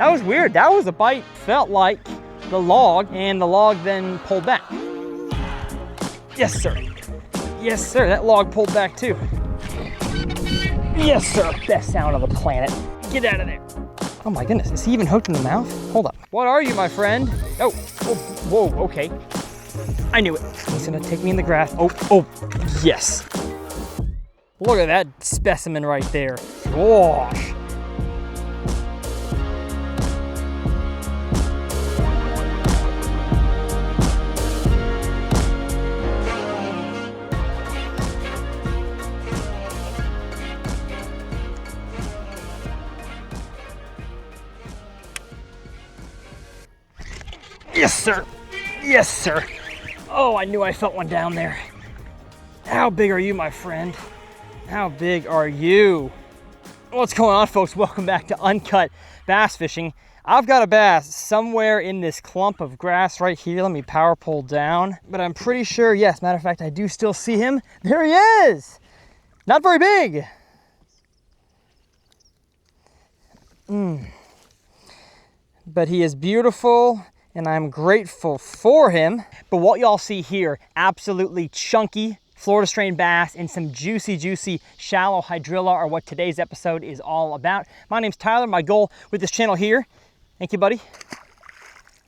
That was weird. That was a bite. Felt like the log, and the log then pulled back. Yes, sir. Yes, sir. That log pulled back too. Yes, sir. Best sound on the planet. Get out of there. Oh my goodness. Is he even hooked in the mouth? Hold up. What are you, my friend? Oh, whoa, okay. I knew it. He's gonna take me in the grass. Oh, yes. Look at that specimen right there. Gosh. Yes, sir. Yes, sir. Oh, I knew I felt one down there. How big are you, my friend? How big are you? What's going on, folks? Welcome back to Uncut Bass Fishing. I've got a bass somewhere in this clump of grass right here. Let me power pull down. But I'm pretty sure, yes, matter of fact, I do still see him. There he is. Not very big. But he is beautiful, and I'm grateful for him. But what y'all see here, absolutely chunky Florida strain bass and some juicy shallow hydrilla are what today's episode is all about. My name's Tyler. My goal with this channel here, thank you, buddy,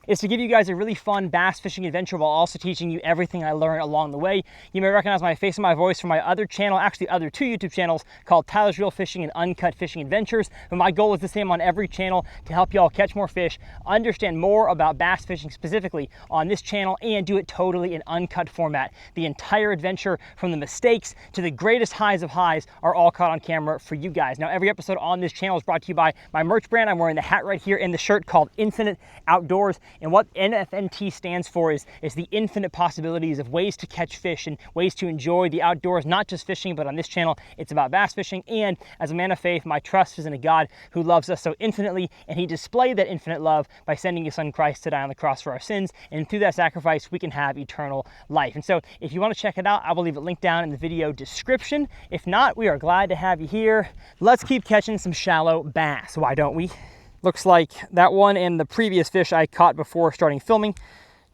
is to give you guys a really fun bass fishing adventure while also teaching you everything I learned along the way. You may recognize my face and my voice from my other channel, actually other two YouTube channels called Tyler's Real Fishing and Uncut Fishing Adventures. But my goal is the same on every channel, to help y'all catch more fish, understand more about bass fishing specifically on this channel, and do it totally in uncut format. The entire adventure, from the mistakes to the greatest highs of highs, are all caught on camera for you guys. Now, every episode on this channel is brought to you by my merch brand. I'm wearing the hat right here and the shirt called Infinite Outdoors. And what NFNT stands for is the infinite possibilities of ways to catch fish and ways to enjoy the outdoors, not just fishing, but on this channel, it's about bass fishing. And as a man of faith, my trust is in a God who loves us so infinitely, and he displayed that infinite love by sending his son Christ to die on the cross for our sins. And through that sacrifice, we can have eternal life. And so if you want to check it out, I will leave it linked down in the video description. If not, we are glad to have you here. Let's keep catching some shallow bass. Why don't we? Looks like that one and the previous fish I caught before starting filming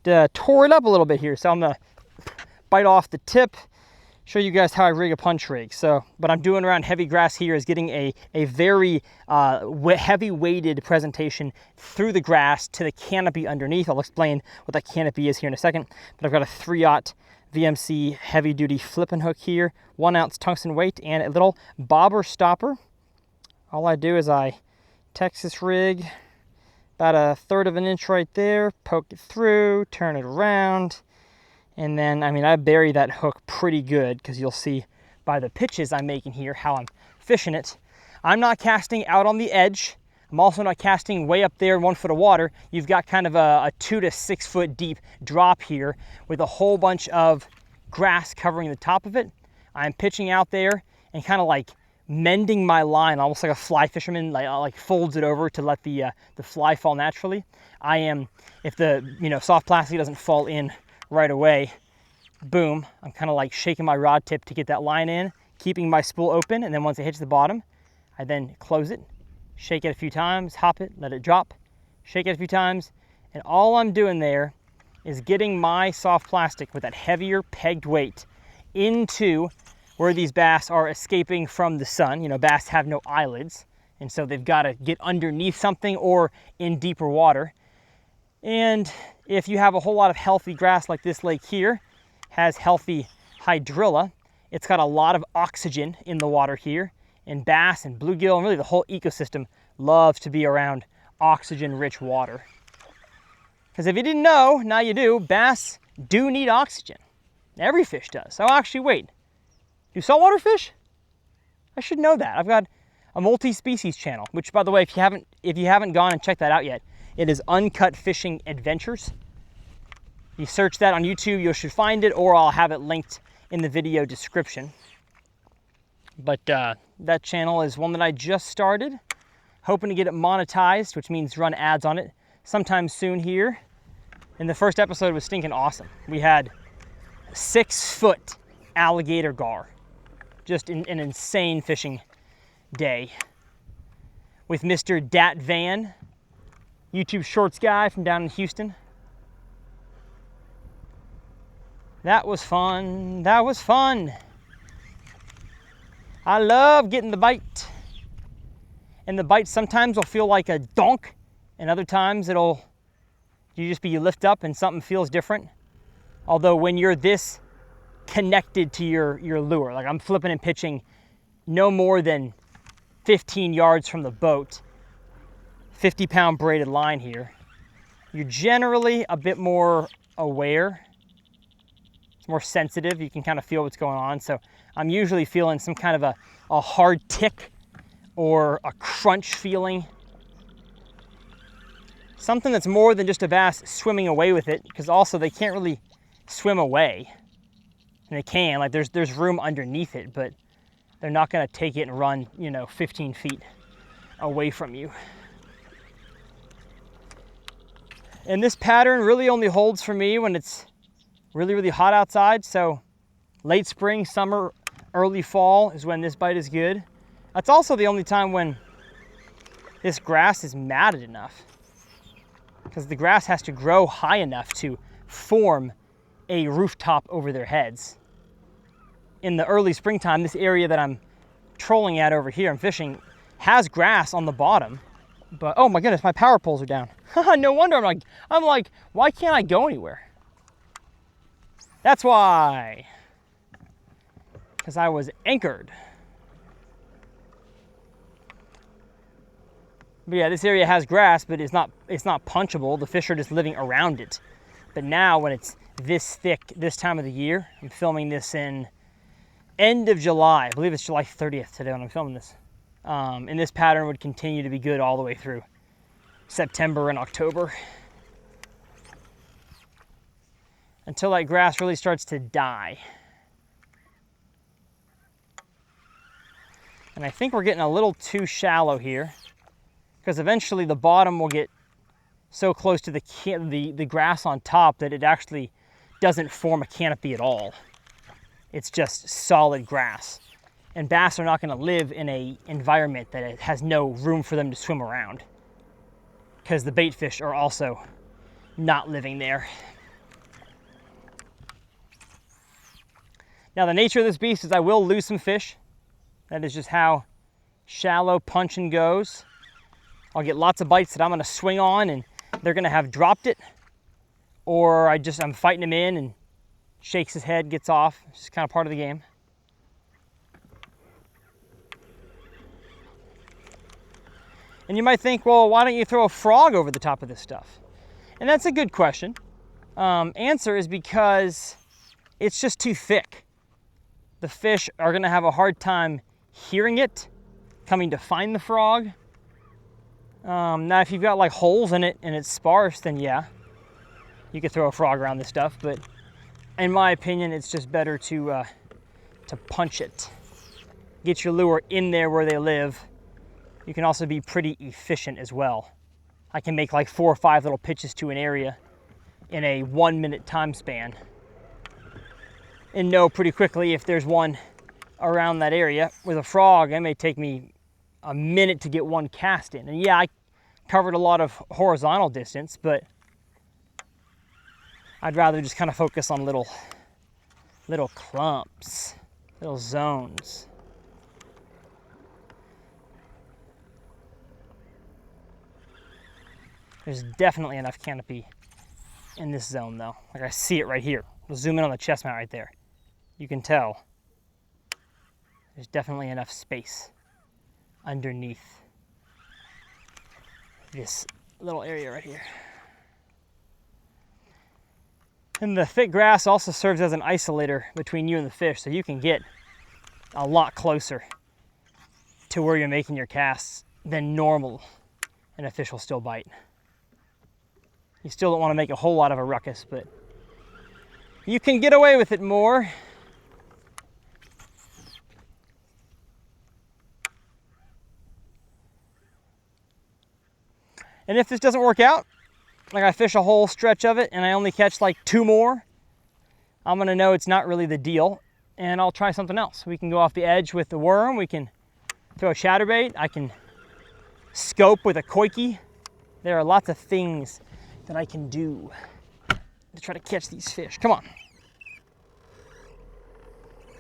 tore it up a little bit here. So I'm gonna bite off the tip, show you guys how I rig a punch rig. So what I'm doing around heavy grass here is getting a very heavy weighted presentation through the grass to the canopy underneath. I'll explain what that canopy is here in a second. But I've got a 3/0 VMC heavy duty flipping hook here, 1 ounce tungsten weight, and a little bobber stopper. All I do is I Texas rig about 1/3 of an inch right there, poke it through, turn it around, and then, I bury that hook pretty good, because you'll see by the pitches I'm making here how I'm fishing it. I'm not casting out on the edge. I'm also not casting way up there in 1 foot of water. You've got kind of a 2 to 6 foot deep drop here with a whole bunch of grass covering the top of it. I'm pitching out there and kind of like mending my line, almost like a fly fisherman, like folds it over to let the fly fall naturally. I am, if the soft plastic doesn't fall in right away, boom, I'm kind of like shaking my rod tip to get that line in, keeping my spool open, and then once it hits the bottom, I then close it, shake it a few times, hop it, let it drop, shake it a few times, and all I'm doing there is getting my soft plastic with that heavier pegged weight into where these bass are escaping from the sun. Bass have no eyelids, and so they've got to get underneath something or in deeper water. And if you have a whole lot of healthy grass like this lake here, has healthy hydrilla, it's got a lot of oxygen in the water here, and bass and bluegill and really the whole ecosystem loves to be around oxygen-rich water. Because if you didn't know, now you do, bass do need oxygen. Every fish does. So actually, wait. Do saltwater fish? I should know that. I've got a multi-species channel, which, by the way, if you haven't gone and checked that out yet, it is Uncut Fishing Adventures. You search that on YouTube, you should find it, or I'll have it linked in the video description. But that channel is one that I just started, hoping to get it monetized, which means run ads on it sometime soon here. And the first episode was stinking awesome. We had 6-foot alligator gar. Just an insane fishing day with Mr. Dat Van YouTube Shorts guy from down in Houston. That was fun. That was fun. I love getting the bite. And the bite sometimes will feel like a donk, and other times you lift up and something feels different. Although when you're this connected to your lure, like I'm flipping and pitching no more than 15 yards from the boat, 50-pound braided line here, you're generally a bit more aware. It's more sensitive. You can kind of feel what's going on. So I'm usually feeling some kind of a hard tick or a crunch feeling. Something that's more than just a bass swimming away with it, because also they can't really swim away. And they can, like there's room underneath it, but they're not gonna take it and run, 15 feet away from you. And this pattern really only holds for me when it's really, really hot outside. So late spring, summer, early fall is when this bite is good. That's also the only time when this grass is matted enough, because the grass has to grow high enough to form a rooftop over their heads. In the early springtime, this area that I'm trolling at over here, I'm fishing, has grass on the bottom, but oh my goodness, my power poles are down. No wonder I'm like, why can't I go anywhere? That's why, because I was anchored. But yeah, this area has grass, but it's not punchable. The fish are just living around it. But now when it's this thick this time of the year, I'm filming this in end of July. I believe it's July 30th today when I'm filming this. And this pattern would continue to be good all the way through September and October, until that grass really starts to die. And I think we're getting a little too shallow here, because eventually the bottom will get so close to the grass on top that it actually doesn't form a canopy at all. It's just solid grass. And bass are not going to live in an environment that it has no room for them to swim around, because the bait fish are also not living there. Now, the nature of this beast is I will lose some fish. That is just how shallow punching goes. I'll get lots of bites that I'm going to swing on and they're going to have dropped it, or I'm fighting him in and shakes his head, gets off. It's just kind of part of the game. And you might think, well, why don't you throw a frog over the top of this stuff? And that's a good question. Answer is because it's just too thick. The fish are going to have a hard time hearing it, coming to find the frog. Now, if you've got like holes in it and it's sparse, then yeah, you could throw a frog around this stuff. But in my opinion, it's just better to punch it. Get your lure in there where they live. You can also be pretty efficient as well. I can make like 4 or 5 little pitches to an area in a 1-minute time span, and know pretty quickly if there's one around that area. With a frog, it may take me a minute to get one cast in. And yeah, I covered a lot of horizontal distance, but I'd rather just kind of focus on little clumps, little zones. There's definitely enough canopy in this zone though. Like I see it right here. We'll zoom in on the chest mount right there. You can tell there's definitely enough space underneath this little area right here. And the thick grass also serves as an isolator between you and the fish, so you can get a lot closer to where you're making your casts than normal, and a fish will still bite. You still don't want to make a whole lot of a ruckus, but you can get away with it more. And if this doesn't work out, like I fish a whole stretch of it and I only catch like 2 more, I'm gonna know it's not really the deal, and I'll try something else. We can go off the edge with the worm, we can throw a chatterbait, I can scope with a koiki, There are lots of things that I can do to try to catch these fish. Come on.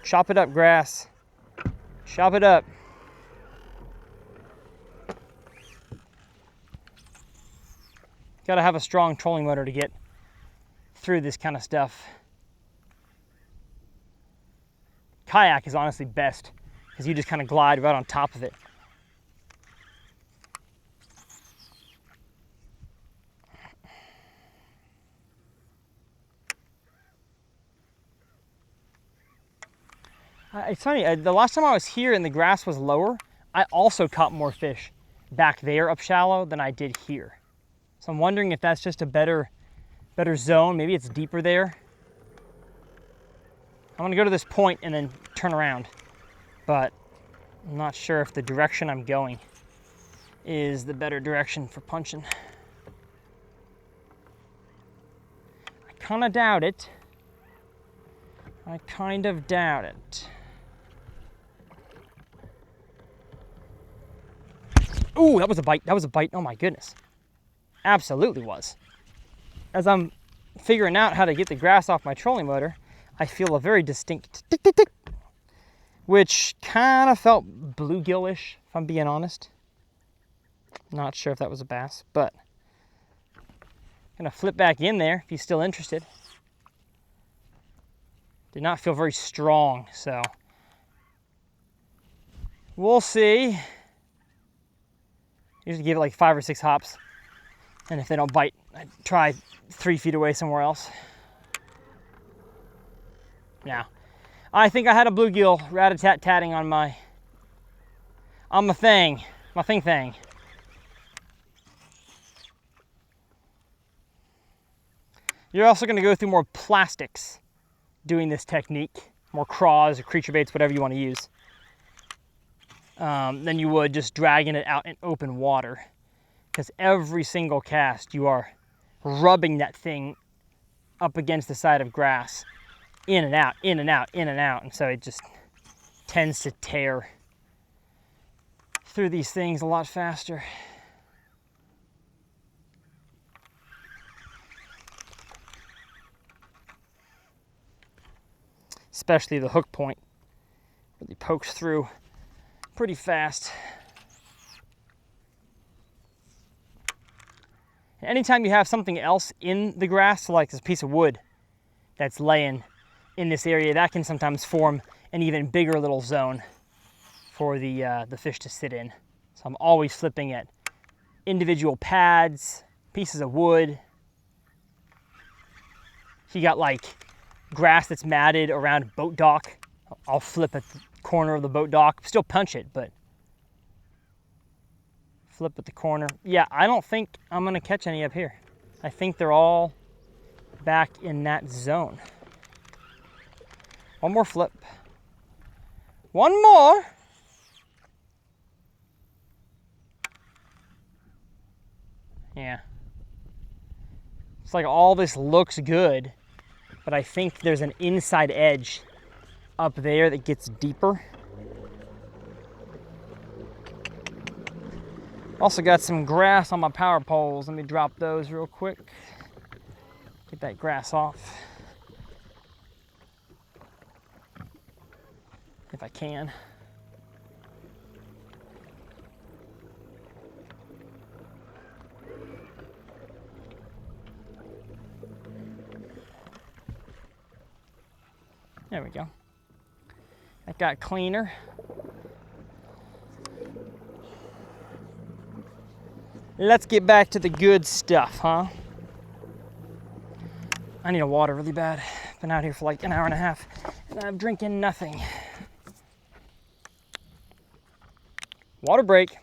Chop it up, grass. Chop it up. Gotta have a strong trolling motor to get through this kind of stuff. Kayak is honestly best because you just kind of glide right on top of it. It's funny, the last time I was here and the grass was lower, I also caught more fish back there up shallow than I did here. So I'm wondering if that's just a better zone. Maybe it's deeper there. I'm gonna go to this point and then turn around, but I'm not sure if the direction I'm going is the better direction for punching. I kind of doubt it. I kind of doubt it. Ooh, that was a bite. That was a bite. Oh my goodness. Absolutely was. As I'm figuring out how to get the grass off my trolling motor, I feel a very distinct tick, tick, tick, which kind of felt bluegill-ish, if I'm being honest. Not sure if that was a bass, but I'm gonna flip back in there if he's still interested. Did not feel very strong, so we'll see. Usually give it like 5 or 6 hops, and if they don't bite, I try 3 feet away somewhere else. Now, I think I had a bluegill rat-a-tat-tatting on my thing. You're also going to go through more plastics doing this technique, more craws or creature baits, whatever you want to use, than you would just dragging it out in open water. Because every single cast, you are rubbing that thing up against the side of grass, in and out, in and out, in and out. And so it just tends to tear through these things a lot faster. Especially the hook point, really pokes through pretty fast. And anytime you have something else in the grass, like this piece of wood that's laying in this area, that can sometimes form an even bigger little zone for the fish to sit in. So I'm always flipping at individual pads, pieces of wood. If you got like grass that's matted around a boat dock, I'll flip at the corner of the boat dock, still punch it, but flip at the corner. Yeah, I don't think I'm gonna catch any up here. I think they're all back in that zone. One more flip. One more. Yeah. It's like all this looks good, but I think there's an inside edge up there that gets deeper. Also got some grass on my power poles. Let me drop those real quick. Get that grass off. If I can. There we go. That got cleaner. Let's get back to the good stuff, huh? I need a water really bad. Been out here for like an hour and a half, and I'm drinking nothing. Water break.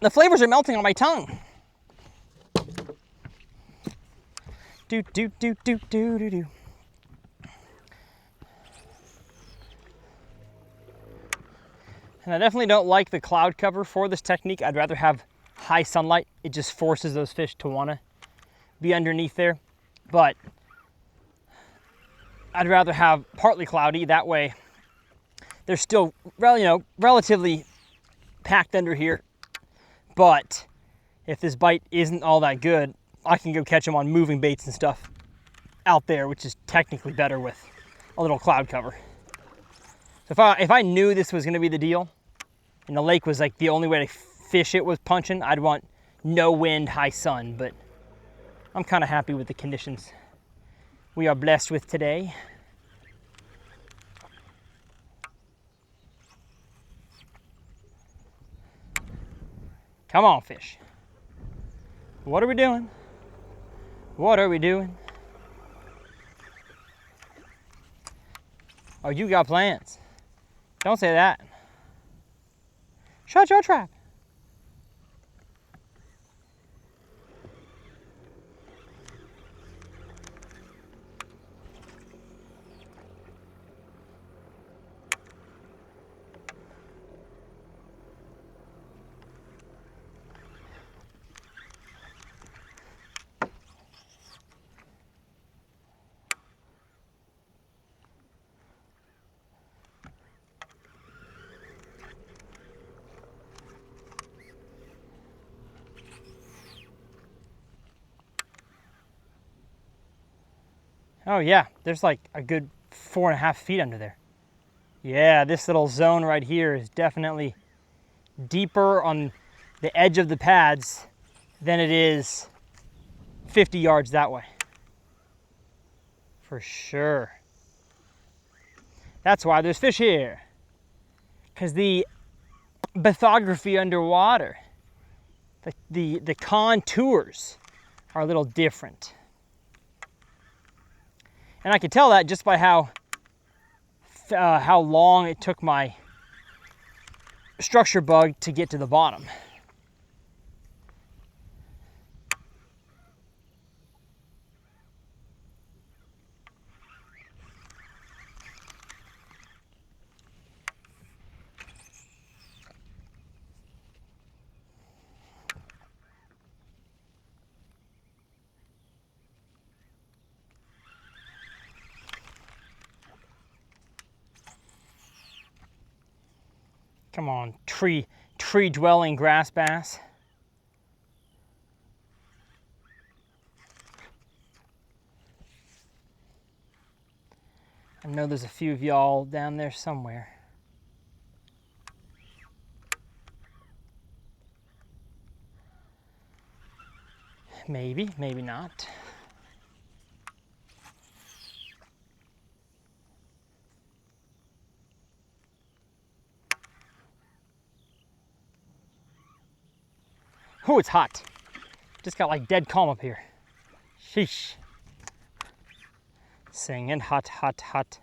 The flavors are melting on my tongue. Do do do do do do do. And I definitely don't like the cloud cover for this technique. I'd rather have high sunlight. It just forces those fish to want to be underneath there. But I'd rather have partly cloudy. That way they're still, relatively packed under here. But if this bite isn't all that good, I can go catch them on moving baits and stuff out there, which is technically better with a little cloud cover. So if I knew this was going to be the deal, and the lake was like the only way to fish it was punching, I'd want no wind, high sun, but I'm kind of happy with the conditions we are blessed with today. Come on, fish. What are we doing? What are we doing? Oh, you got plans. Don't say that. Shut your trap. Oh yeah, there's like a good 4.5 feet under there. Yeah, this little zone right here is definitely deeper on the edge of the pads than it is 50 yards that way. For sure. That's why there's fish here. Because the bathygraphy underwater, the contours are a little different. And I can tell that just by how long it took my structure bug to get to the bottom. Come on, tree-dwelling grass bass. I know there's a few of y'all down there somewhere. Maybe, maybe not. Oh, it's hot. Just got like dead calm up here. Sheesh. Singing hot, hot, hot.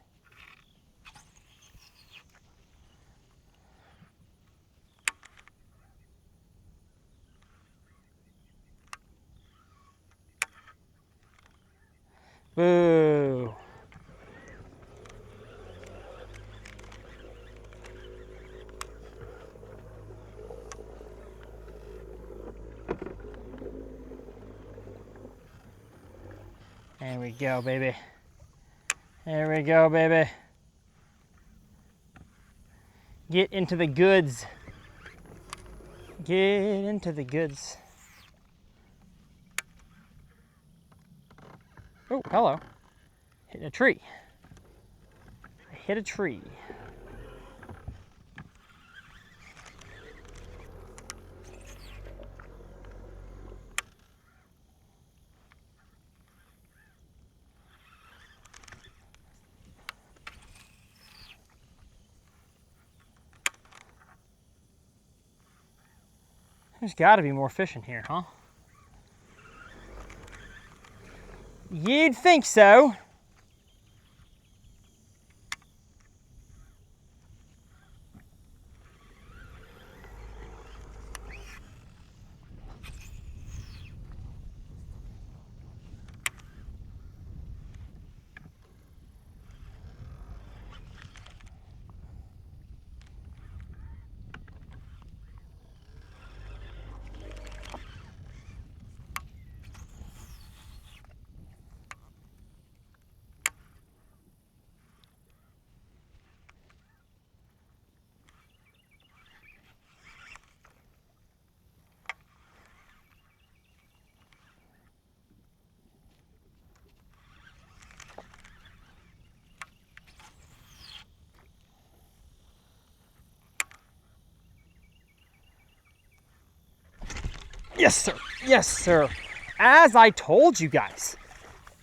Boo. There we go, baby. There we go, baby. Get into the goods. Get into the goods. Oh, hello. Hitting a tree. I hit a tree. There's got to be more fish in here, huh? You'd think so. Yes, sir. Yes, sir. As I told you guys,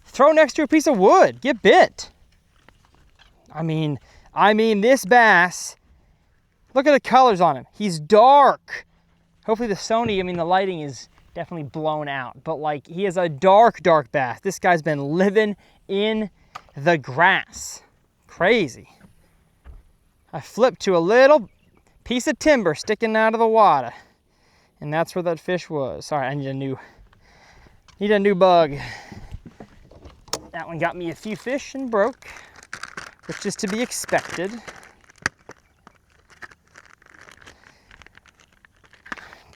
throw next to a piece of wood. Get bit. I mean, this bass, look at the colors on him. He's dark. Hopefully the Sony, the lighting is definitely blown out. But like, he is a dark, dark bass. This guy's been living in the grass. Crazy. I flipped to a little piece of timber sticking out of the water. And that's where that fish was. Sorry, I need a new bug. That one got me a few fish and broke, which is to be expected.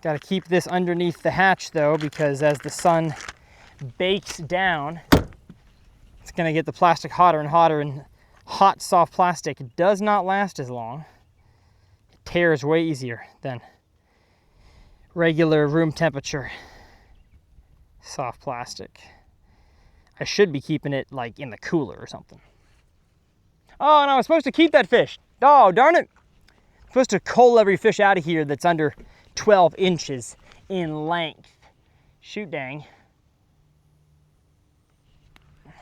Got to keep this underneath the hatch though, because as the sun bakes down, it's gonna get the plastic hotter and hotter, and hot, soft plastic does not last as long. It tears way easier than regular room temperature soft plastic. I should be keeping it like in the cooler or something. Oh, and I was supposed to keep that fish. Oh, darn it. I'm supposed to cull every fish out of here that's under 12 inches in length. Shoot dang.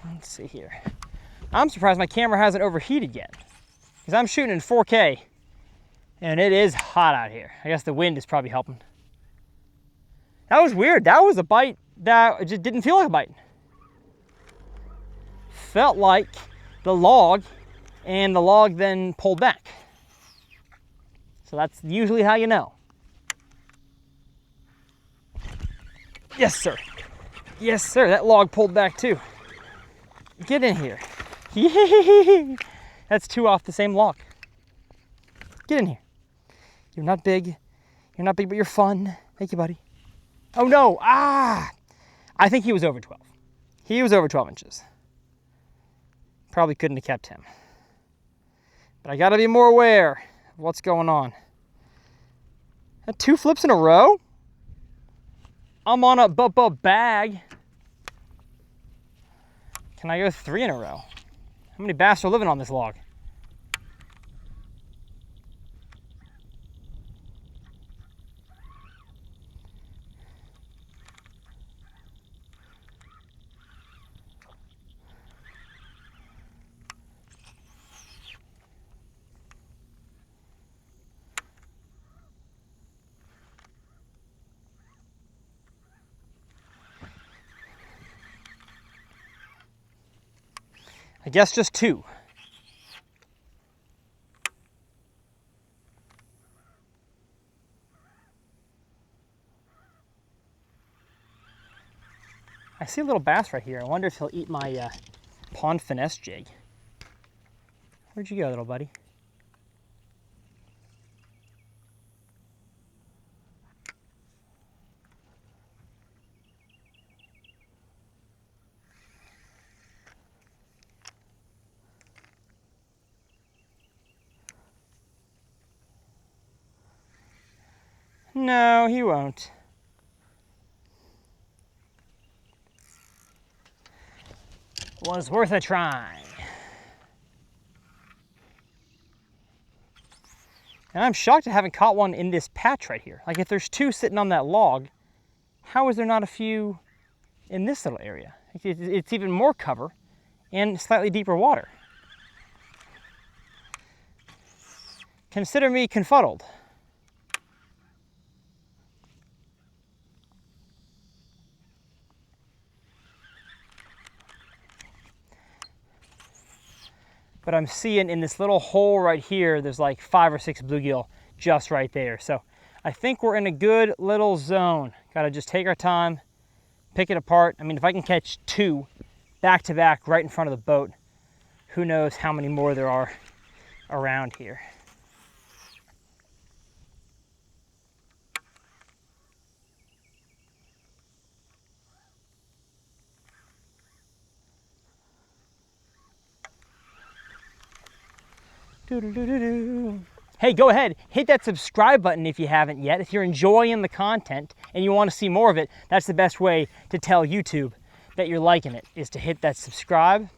Let's see here. I'm surprised my camera hasn't overheated yet, because I'm shooting in 4K and it is hot out here. I guess the wind is probably helping. That was weird. That was a bite that just didn't feel like a bite. Felt like the log, and the log then pulled back. So that's usually how you know. Yes, sir. Yes, sir. That log pulled back too. Get in here. Yay! That's two off the same log. Get in here. You're not big. You're not big, but you're fun. Thank you, buddy. Oh no, I think he was over 12. He was over 12 inches. Probably couldn't have kept him. But I gotta be more aware of what's going on. That 2 flips in a row? I'm on a bag. Can I go 3 in a row? How many bass are living on this log? I guess just 2. I see a little bass right here. I wonder if he'll eat my pond finesse jig. Where'd you go, little buddy? No, he won't. Was worth a try. And I'm shocked I haven't caught one in this patch right here. Like, if there's 2 sitting on that log, how is there not a few in this little area? It's even more cover and slightly deeper water. Consider me confuddled. But I'm seeing in this little hole right here, there's like 5 or 6 bluegill just right there. So I think we're in a good little zone. Gotta just take our time, pick it apart. I mean, if I can catch 2 back to back right in front of the boat, who knows how many more there are around here. Hey, go ahead, hit that subscribe button if you haven't yet. If you're enjoying the content and you want to see more of it, that's the best way to tell YouTube that you're liking it, is to hit that subscribe.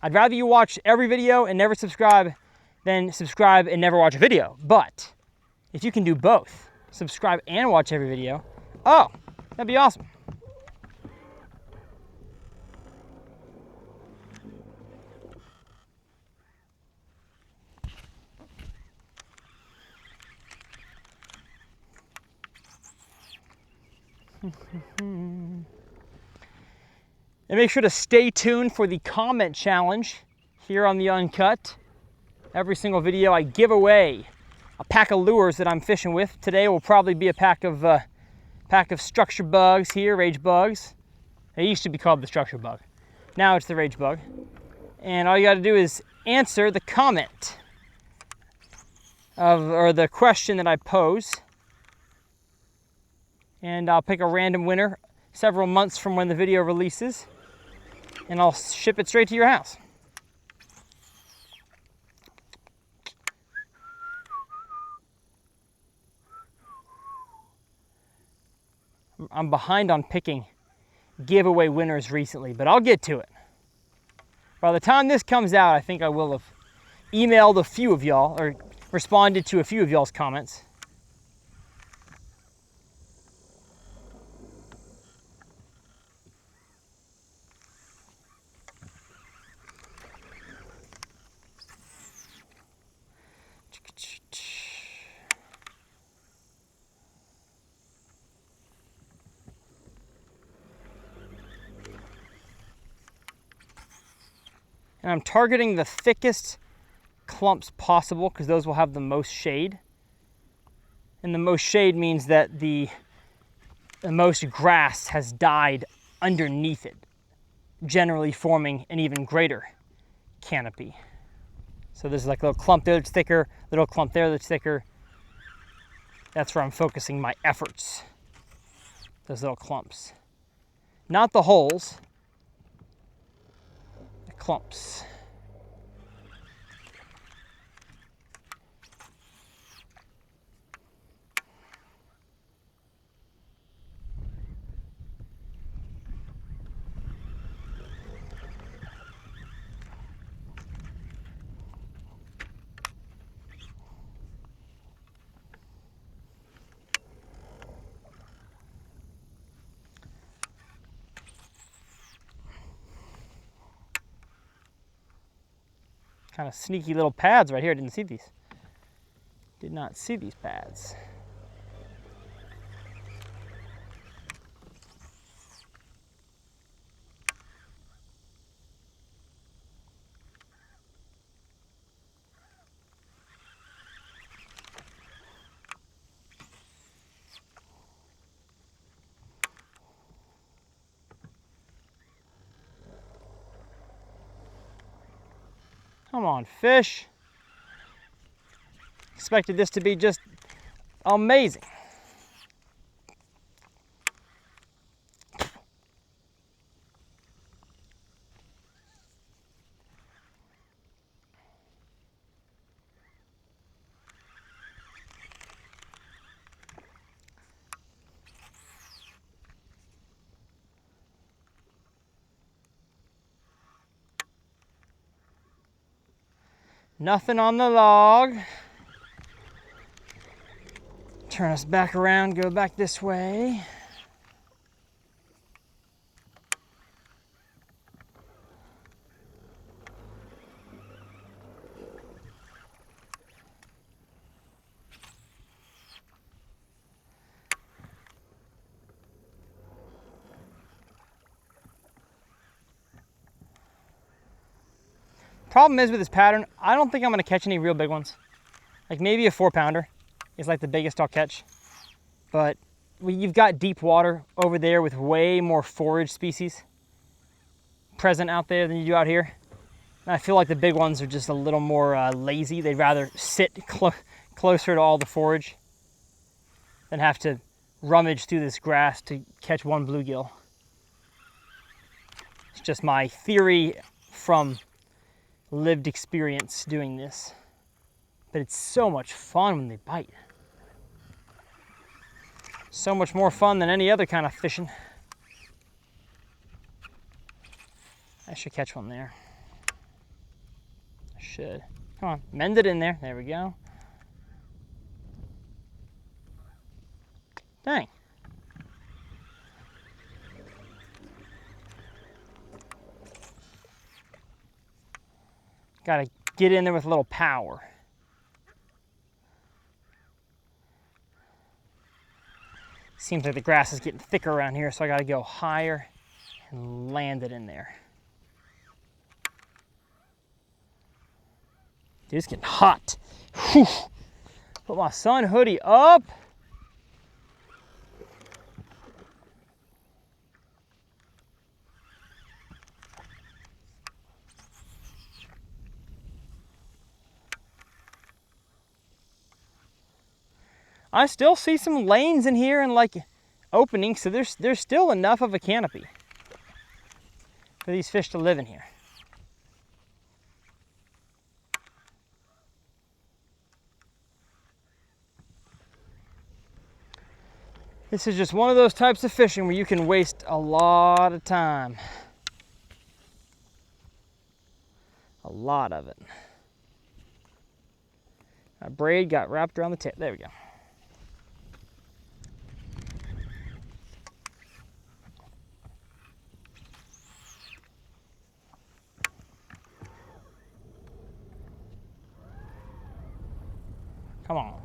I'd rather you watch every video and never subscribe than subscribe and never watch a video. But if you can do both, subscribe and watch every video, oh, That'd be awesome. And make sure to stay tuned for the comment challenge here on the Uncut. Every single video I give away a pack of lures that I'm fishing with. Today will probably be a pack of structure bugs here, rage bugs. They used to be called the structure bug. Now it's the rage bug. And all you gotta do is answer the comment or the question that I pose. And I'll pick a random winner several months from when the video releases, and I'll ship it straight to your house. I'm behind on picking giveaway winners recently, but I'll get to it. By the time this comes out, I think I will have emailed a few of y'all or responded to a few of y'all's comments. And I'm targeting the thickest clumps possible because those will have the most shade. And the most shade means that the most grass has died underneath it, generally forming an even greater canopy. So there's like a little clump there that's thicker, little clump there that's thicker. That's where I'm focusing my efforts, those little clumps. Not the holes, the clumps. Kind of sneaky little pads right here. I didn't see these. Did not see these pads. Come on, fish. Expected this to be just amazing. Nothing on the log. Turn us back around, go back this way. Problem is with this pattern, I don't think I'm gonna catch any real big ones. Like maybe a 4-pounder is like the biggest I'll catch. But you've got deep water over there with way more forage species present out there than you do out here. And I feel like the big ones are just a little more lazy. They'd rather sit closer to all the forage than have to rummage through this grass to catch one bluegill. It's just my theory from lived experience doing this. But it's so much fun when they bite. So much more fun than any other kind of fishing. I should catch one there. I should. Come on, mend it in there. There we go. Dang. Gotta get in there with a little power. Seems like the grass is getting thicker around here, so I gotta go higher and land it in there. Dude, it's getting hot. Whew. Put my sun hoodie up. I still see some lanes in here and like openings, so there's still enough of a canopy for these fish to live in here. This is just one of those types of fishing where you can waste a lot of time. A lot of it. My braid got wrapped around the tip. There we go. Come on.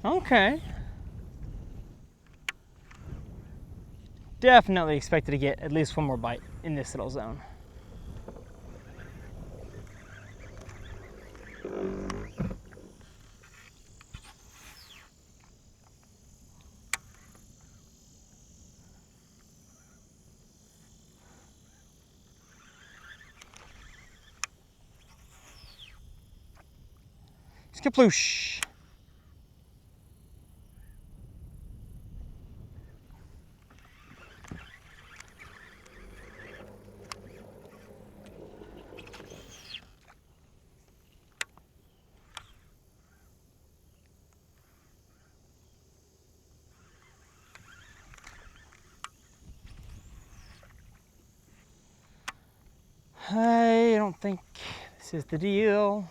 Okay. Definitely expected to get at least one more bite in this little zone. Skaploosh. I don't think this is the deal.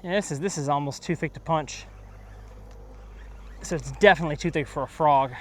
Yeah, this is almost too thick to punch. So it's definitely too thick for a frog.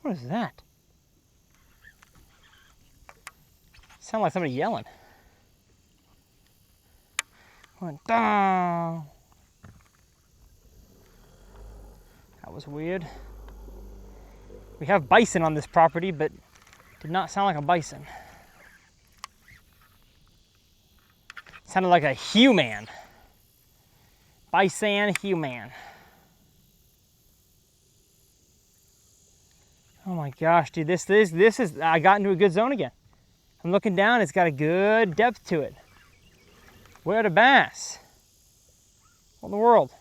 What is that? Sound like somebody yelling. Went down. That was weird. We have bison on this property, but it did not sound like a bison. It sounded like a human. Bison human. Oh my gosh, dude, this is, I got into a good zone again. I'm looking down, it's got a good depth to it. Where the bass? What in the world?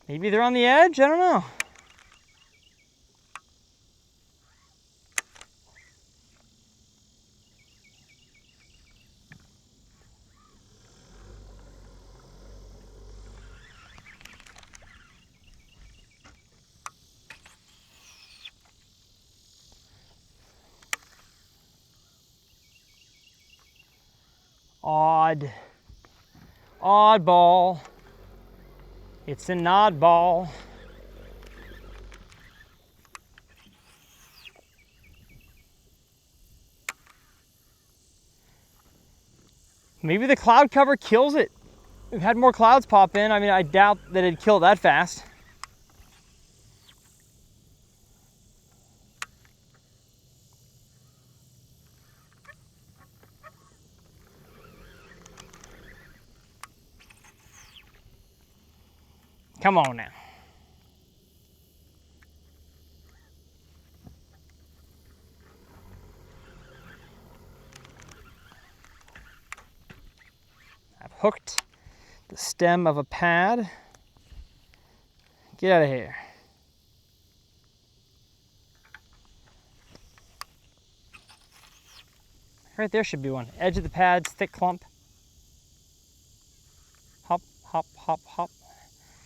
Maybe they're on the edge? I don't know. Oddball. It's an oddball. Maybe the cloud cover kills it. We've had more clouds pop in. I mean, I doubt that it'd kill that fast. Come on now. I've hooked the stem of a pad. Get out of here. Right there should be one. Edge of the pads, thick clump. Hop, hop, hop, hop.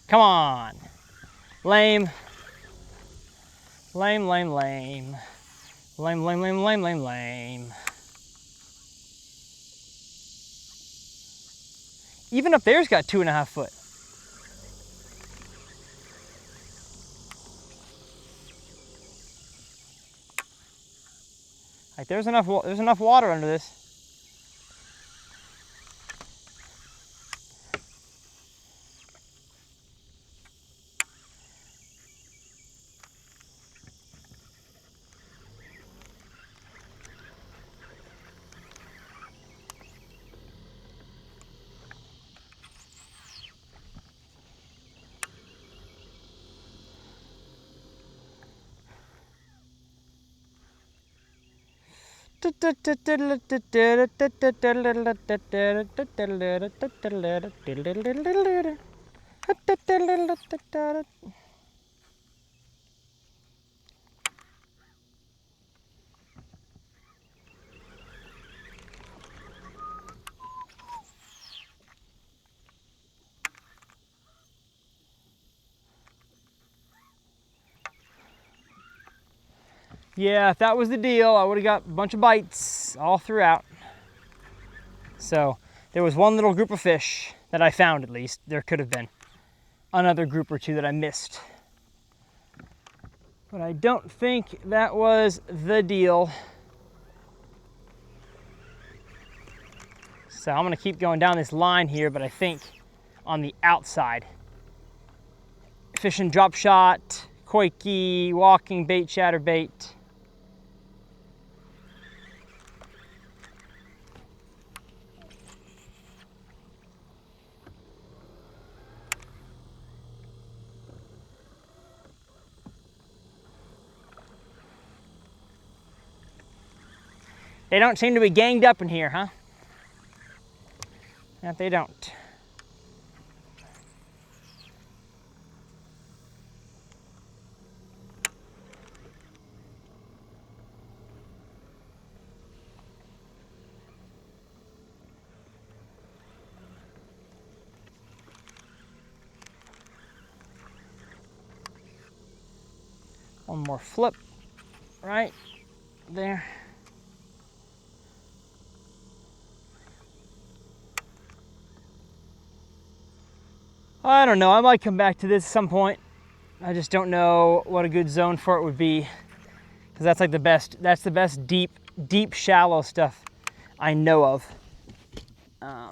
Come on. Lame. Lame, lame, lame. Lame, lame, lame, lame, lame, lame. Even up there's got 2.5 foot. Like there's enough water under this. Yeah, if that was the deal, I would have got a bunch of bites all throughout. So there was one little group of fish that I found, at least. There could have been another group or two that I missed. But I don't think that was the deal. So I'm gonna keep going down this line here, but I think on the outside. Fishing drop shot, koiki, walking bait, chatterbait. They don't seem to be ganged up in here, huh? That they don't. One more flip right there. I don't know, I might come back to this at some point. I just don't know what a good zone for it would be, because that's like that's the best deep shallow stuff I know of. I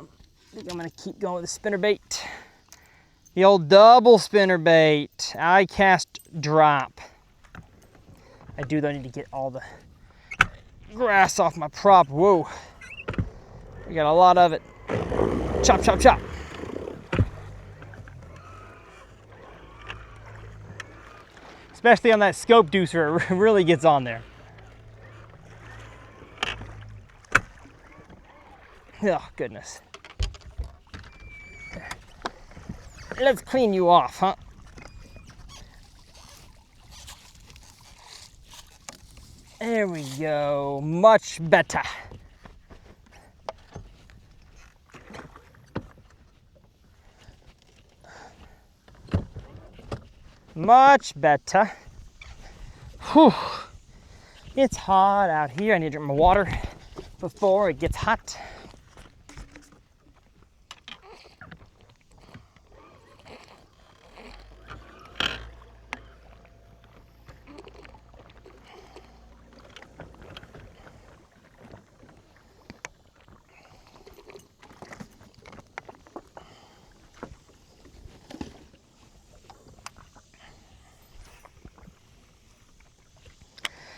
think I'm gonna keep going with the spinner bait. The old double spinner bait, I cast drop. I do though need to get all the grass off my prop. Whoa, we got a lot of it. Chop, chop, chop. Especially on that scope deucer, it really gets on there. Oh, goodness. Let's clean you off, huh? There we go. Much better. Much better. Whew. It's hot out here. I need to drink my water before it gets hot.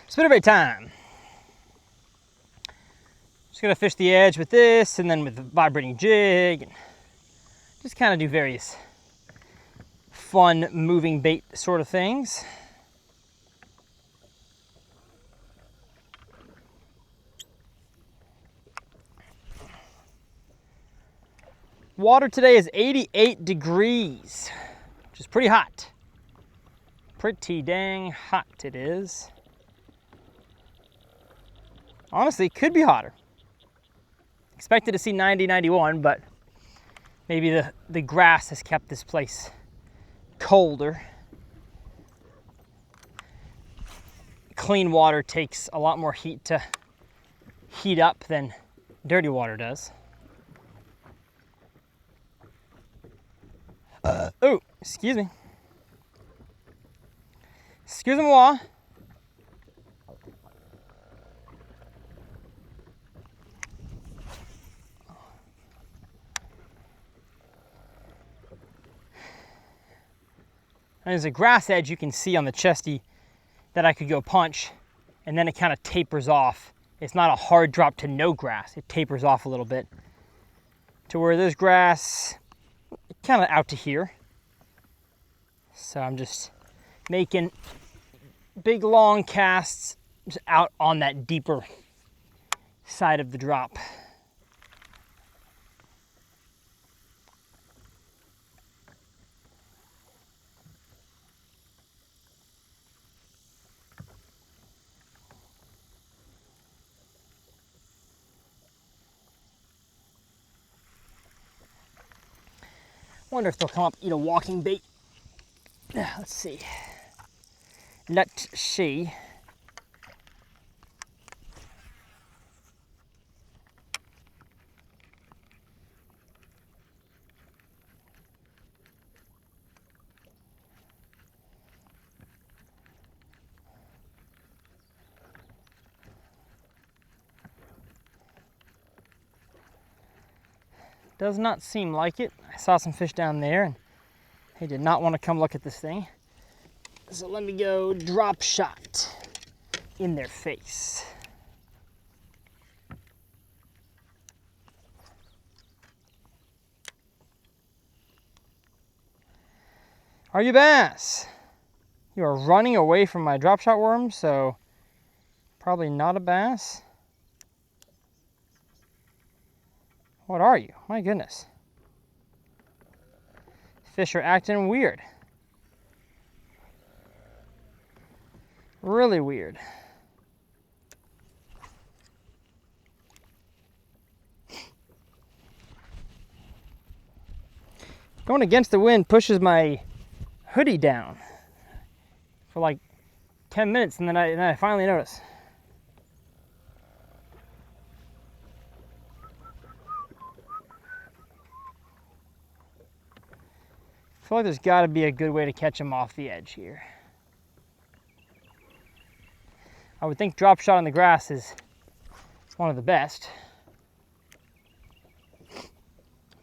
Spinnerbait time. Just gonna fish the edge with this and then with the vibrating jig and just kind of do various fun moving bait sort of things. Water today is 88 degrees, which is pretty hot. Pretty dang hot it is. Honestly, could be hotter. Expected to see 90, 91, but maybe the grass has kept this place colder. Clean water takes a lot more heat to heat up than dirty water does. Oh, excuse me. Excusez-moi. There's a grass edge you can see on the chesty that I could go punch, and then it kind of tapers off. It's not a hard drop to no grass. It tapers off a little bit to where there's grass kind of out to here. So I'm just making big long casts just out on that deeper side of the drop. Wonder if they'll come up, eat a walking bait. Let's see. Let's see. Does not seem like it. I saw some fish down there and they did not want to come look at this thing. So let me go drop shot in their face. Are you bass? You are running away from my drop shot worm, so probably not a bass. What are you? My goodness. Fish are acting weird. Really weird. Going against the wind pushes my hoodie down for like 10 minutes and then I finally notice. I feel like there's got to be a good way to catch him off the edge here. I would think drop shot on the grass is one of the best.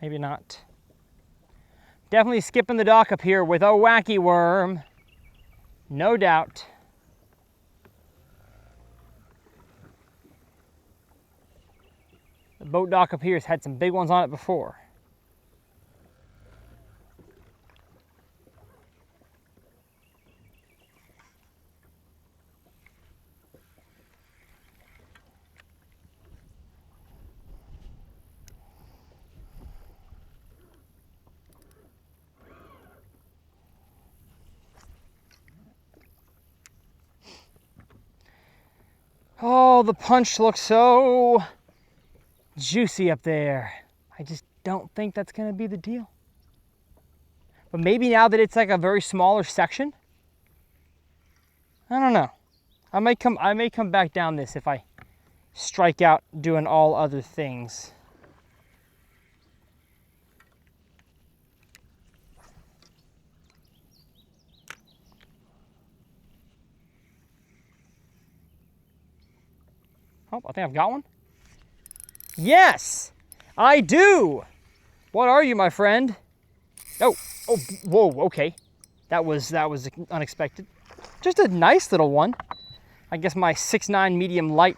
Maybe not. Definitely skipping the dock up here with a wacky worm. No doubt. The boat dock up here has had some big ones on it before. Oh, the punch looks so juicy up there. I just don't think that's gonna be the deal. But maybe now that it's like a very smaller section, I don't know. I may come back down this if I strike out doing all other things. Oh, I think I've got one. Yes, I do. What are you, my friend? Oh, whoa, okay. That was unexpected. Just a nice little one. I guess my 6'9" medium light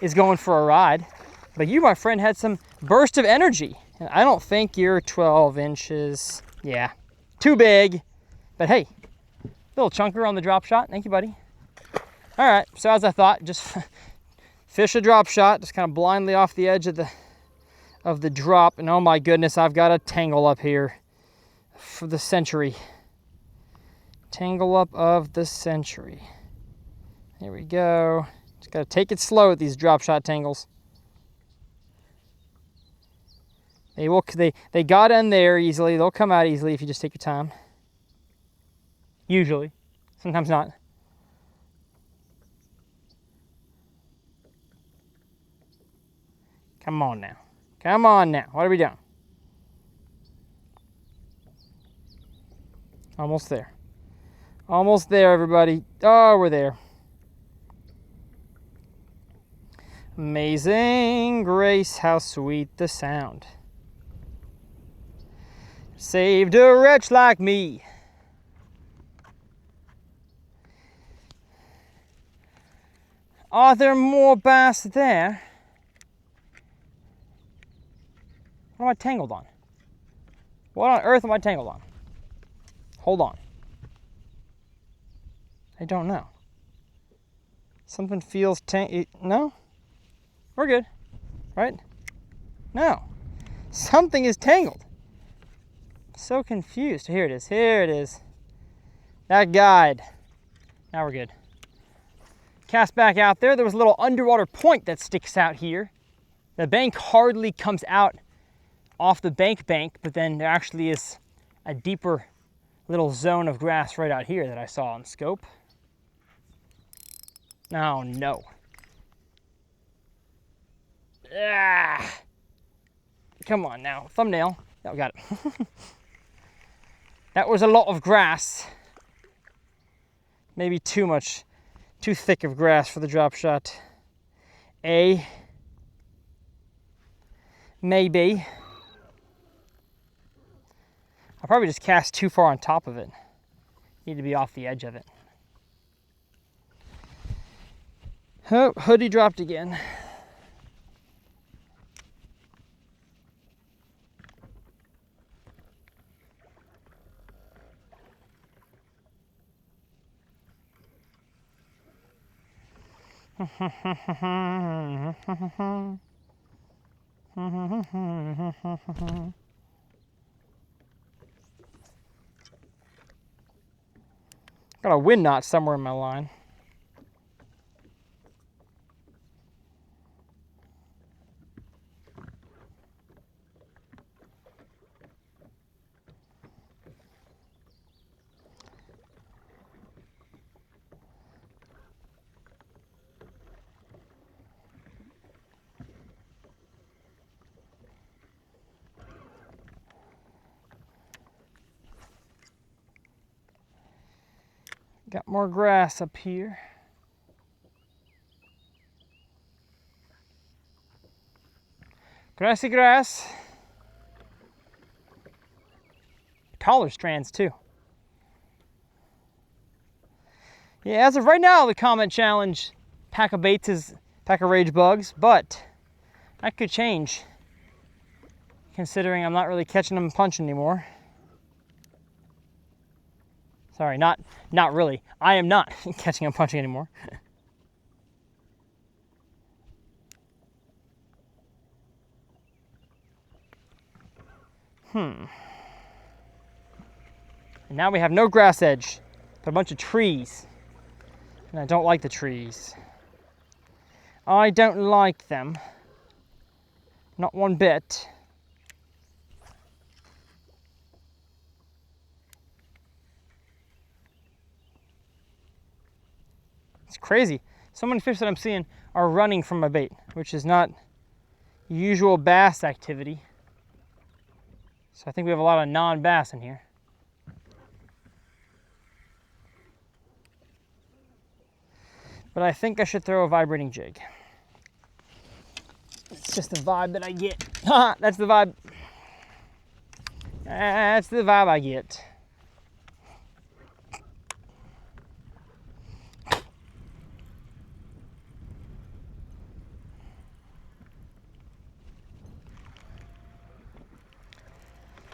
is going for a ride. But you, my friend, had some burst of energy. And I don't think you're 12 inches. Yeah, too big. But hey, little chunker on the drop shot. Thank you, buddy. All right, so as I thought, just fish a drop shot, just kind of blindly off the edge of the drop. And oh my goodness, I've got a tangle up here for the century. Tangle up of the century. There we go. Just gotta take it slow with these drop shot tangles. They got in there easily. They'll come out easily if you just take your time. Usually. Sometimes not. Come on now. Come on now. What are we doing? Almost there. Almost there, everybody. Oh, we're there. Amazing grace, how sweet the sound. Saved a wretch like me. Are there more bass there? What am I tangled on? What on earth am I tangled on? Hold on. I don't know. Something feels no? We're good, right? No. Something is tangled. So confused. Here it is. Here it is. That guide. Now we're good. Cast back out there. There was a little underwater point that sticks out here. The bank hardly comes out off the bank, but then there actually is a deeper little zone of grass right out here that I saw on scope. Oh no. Ah. Come on now, thumbnail. Oh, got it. That was a lot of grass. Maybe too much, too thick of grass for the drop shot. Maybe. I'll probably just cast too far on top of it. Need to be off the edge of it. Oh, hoodie dropped again. Got a wind knot somewhere in my line. Got more grass up here. Grassy grass. Taller strands too. Yeah, as of right now, the comment challenge pack of baits is pack of rage bugs, but that could change considering I'm not really catching them punching anymore. Sorry, not really. I am not catching them punching anymore. And now we have no grass edge, but a bunch of trees. And I don't like the trees. I don't like them. Not one bit. It's crazy. So many fish that I'm seeing are running from my bait, which is not usual bass activity. So I think we have a lot of non-bass in here. But I think I should throw a vibrating jig. It's just the vibe that I get. Ha! That's the vibe. That's the vibe I get.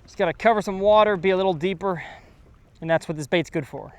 Just gotta cover some water, be a little deeper, and that's what this bait's good for.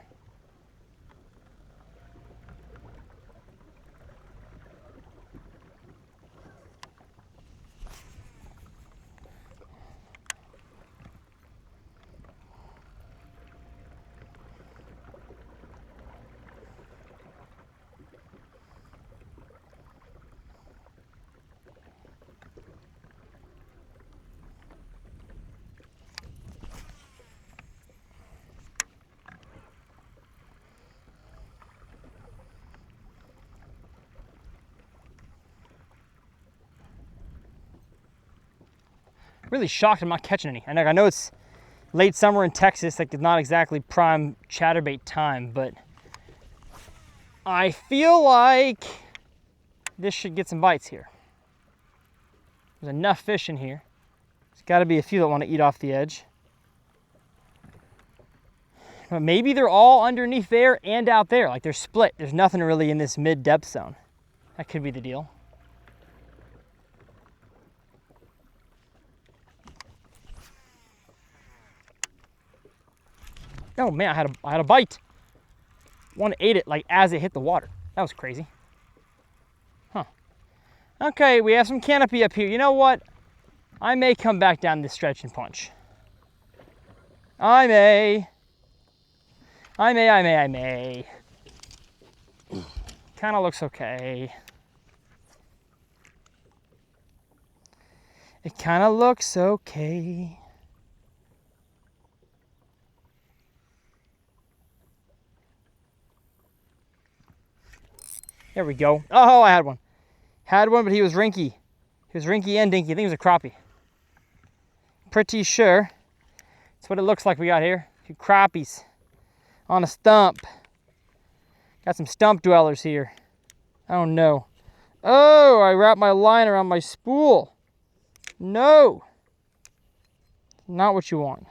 Really shocked I'm not catching any. And I know it's late summer in Texas, like it's not exactly prime chatterbait time, but I feel like this should get some bites here. There's enough fish in here. There's got to be a few that want to eat off the edge. But maybe they're all underneath there and out there, like they're split. There's nothing really in this mid-depth zone. That could be the deal. Oh man, I had a bite. One ate it like as it hit the water. That was crazy. Huh. Okay, we have some canopy up here. You know what? I may come back down this stretch and punch. I may. Kind of looks okay. It kind of looks okay. There we go. Oh, I had one. Had one, but he was rinky. He was rinky and dinky. I think it was a crappie. Pretty sure that's what it looks like we got here. Two crappies on a stump. Got some stump dwellers here. Oh no. Oh, I wrapped my line around my spool. No. Not what you want.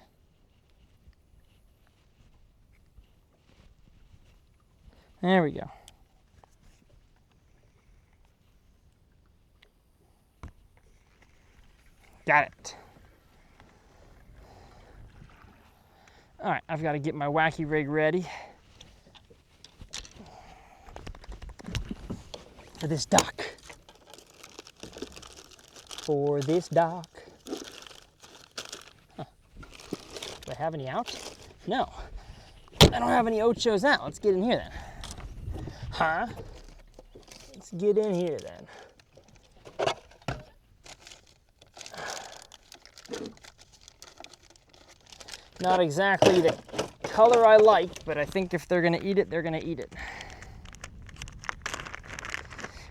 There we go. Got it. All right, I've got to get my wacky rig ready for this dock. For this dock. Huh. Do I have any out? No. I don't have any ochos out. Let's get in here then. Huh? Let's get in here then. Not exactly the color I like, but I think if they're gonna eat it, they're gonna eat it.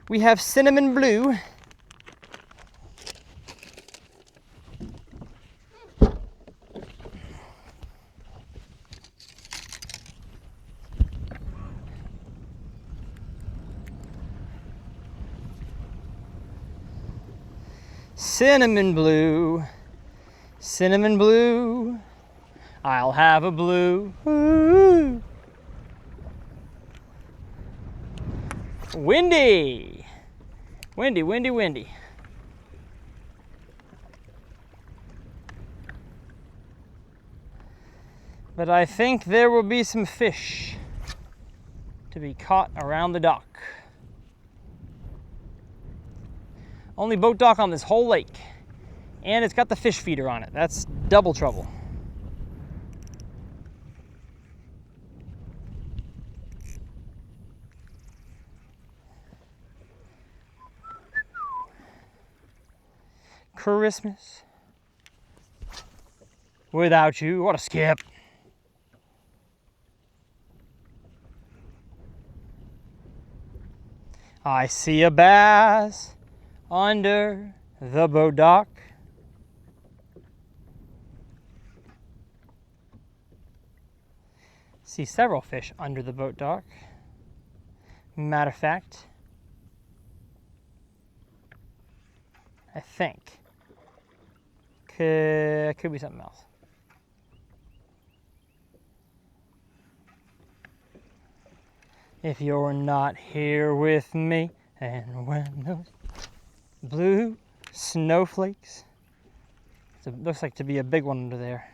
We have cinnamon blue. Cinnamon blue, cinnamon blue. I'll have a blue. Ooh. Windy. Windy, windy, windy. But I think there will be some fish to be caught around the dock. Only boat dock on this whole lake. And it's got the fish feeder on it. That's double trouble. Christmas without you. What a skip. I see a bass under the boat dock. See several fish under the boat dock. Matter of fact, I think could be something else. If you're not here with me, and when those blue snowflakes, it looks like to be a big one under there.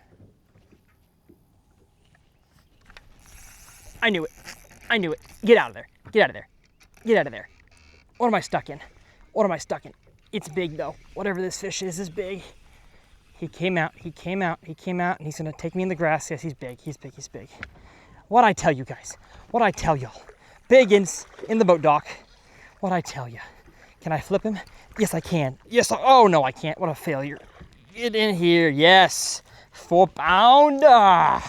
I knew it. I knew it. Get out of there. Get out of there. Get out of there. What am I stuck in? What am I stuck in? It's big though. Whatever this fish is big. He came out, he came out, he came out, and he's gonna take me in the grass. Yes, he's big, he's big, he's big. What'd I tell you guys? What'd I tell y'all? Big in the boat dock. What'd I tell you? Can I flip him? Yes, I can. Yes, oh no, I can't. What a failure. Get in here, yes. 4 pounder.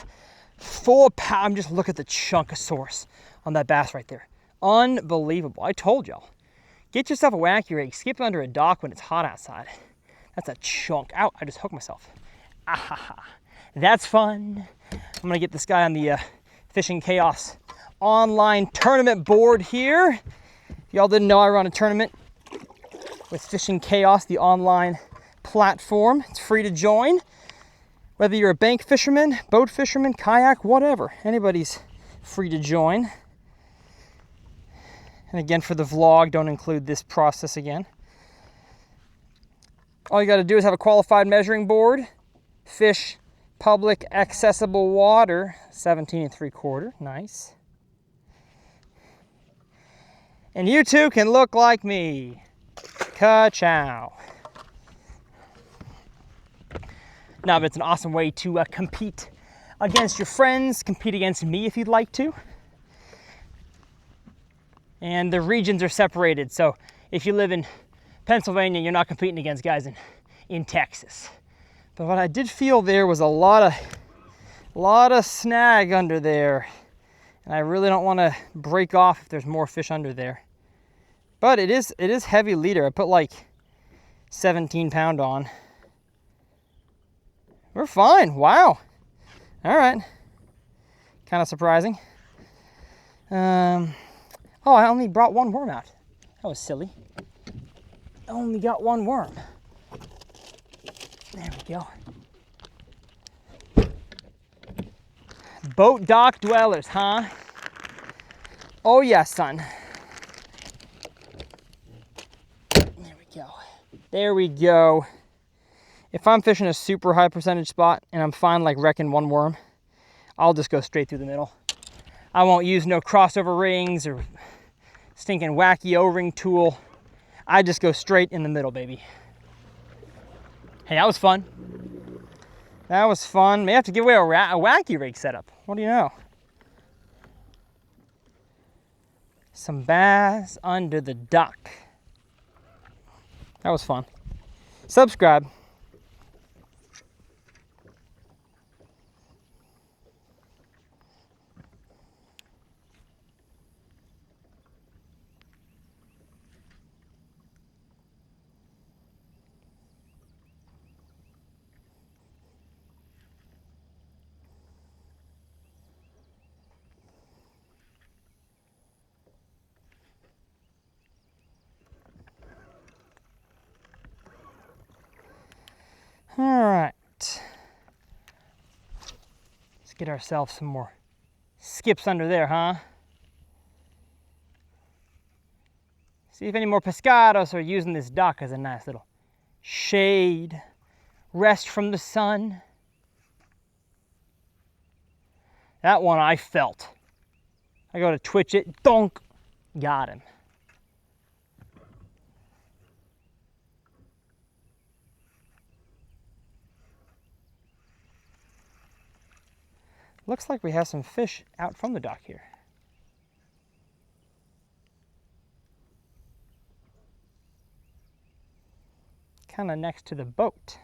4 pound, just look at the chunkosaurus on that bass right there. Unbelievable, I told y'all. Get yourself a wacky rig, skip under a dock when it's hot outside. That's a chunk. Ow, I just hooked myself. Ah, that's fun. I'm gonna get this guy on the Fishing Chaos online tournament board here. If y'all didn't know, I run a tournament with Fishing Chaos, the online platform. It's free to join. Whether you're a bank fisherman, boat fisherman, kayak, whatever, anybody's free to join. And again, for the vlog, don't include this process again. All you got to do is have a qualified measuring board, fish public accessible water, 17 3/4, nice. And you too can look like me. Ka-chow. Now, it's an awesome way to compete against your friends, compete against me if you'd like to. And the regions are separated, so if you live in Pennsylvania, you're not competing against guys in Texas. But what I did feel there was a lot of snag under there. And I really don't want to break off if there's more fish under there. But it is heavy leader. I put like 17 pound on. We're fine. Wow. All right. Kind of surprising. Oh, I only brought 1 worm out. That was silly. I only got 1 worm. There we go. Boat dock dwellers, huh? Oh yeah, son. There we go. There we go. If I'm fishing a super high percentage spot and I'm fine like wrecking 1 worm, I'll just go straight through the middle. I won't use no crossover rings or stinking wacky O-ring tool. I just go straight in the middle, baby. Hey, that was fun. That was fun. May have to give away a wacky rig setup. What do you know? Some bass under the dock. That was fun. Subscribe. All right, let's get ourselves some more skips under there, huh? See if any more pescados are using this dock as a nice little shade, rest from the sun. That one I felt. I go to twitch it, donk, got him. Looks like we have some fish out from the dock here. kind of next to the boat.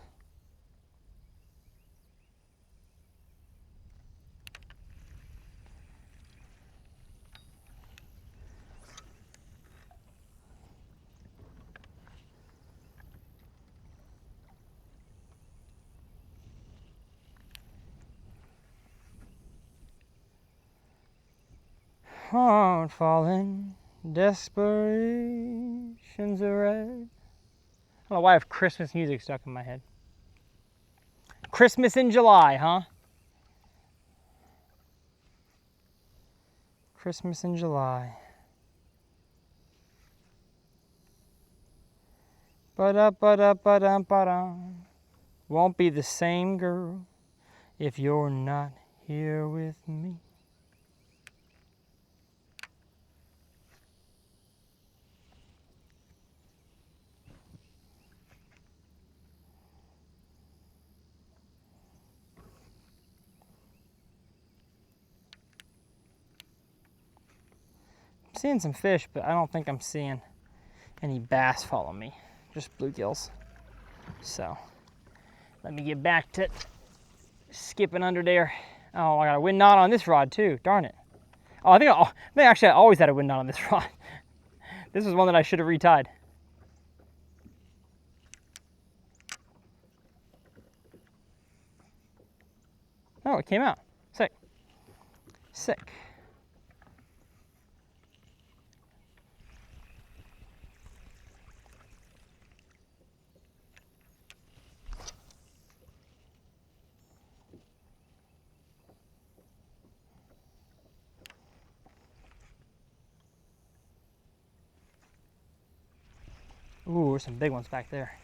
Won't fall in desperation's a red. I don't know why I have Christmas music stuck in my head. Christmas in July, huh? Christmas in July. Ba-da-ba-da-ba-dum-ba-dum. Won't be the same, girl, if you're not here with me. I'm seeing some fish, but I don't think I'm seeing any bass follow me. Just bluegills. So, let me get back to skipping under there. Oh, I got a wind knot on this rod too. Darn it. Oh, I think actually I always had a wind knot on this rod. This was one that I should have retied. Oh, it came out. Sick. Sick. Ooh, there's some big ones back there.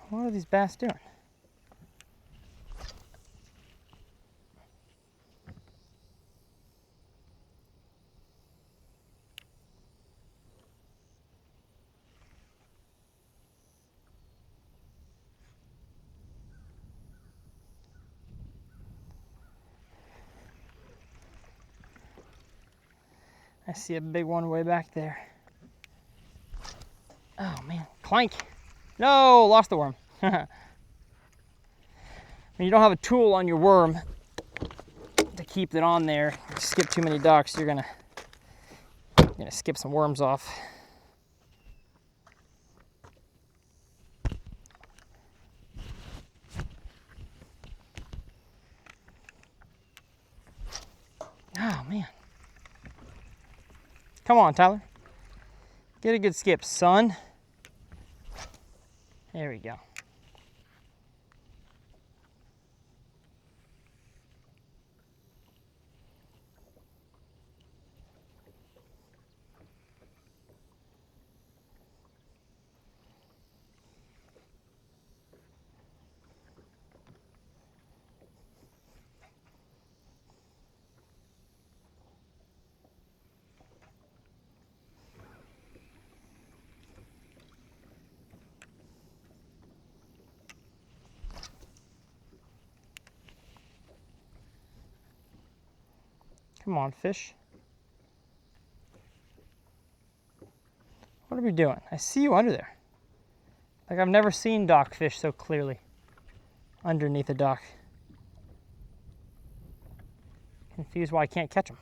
What are these bass doing? I see a big one way back there. Oh man, clank. No, lost the worm. When you don't have a tool on your worm to keep it on there, skip too many ducks, you're gonna skip some worms off. Oh man. Come on, Tyler. Get a good skip, son. There we go. Come on, fish. What are we doing? I see you under there. Like I've never seen dock fish so clearly underneath a dock. Confused why I can't catch them.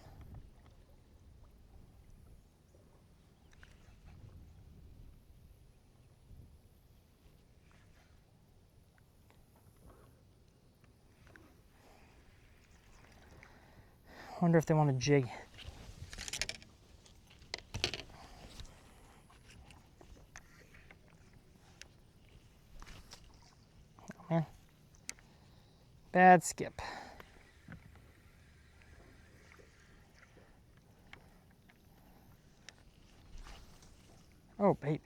Wonder if they want to jig. Oh man. Bad skip. Oh baby.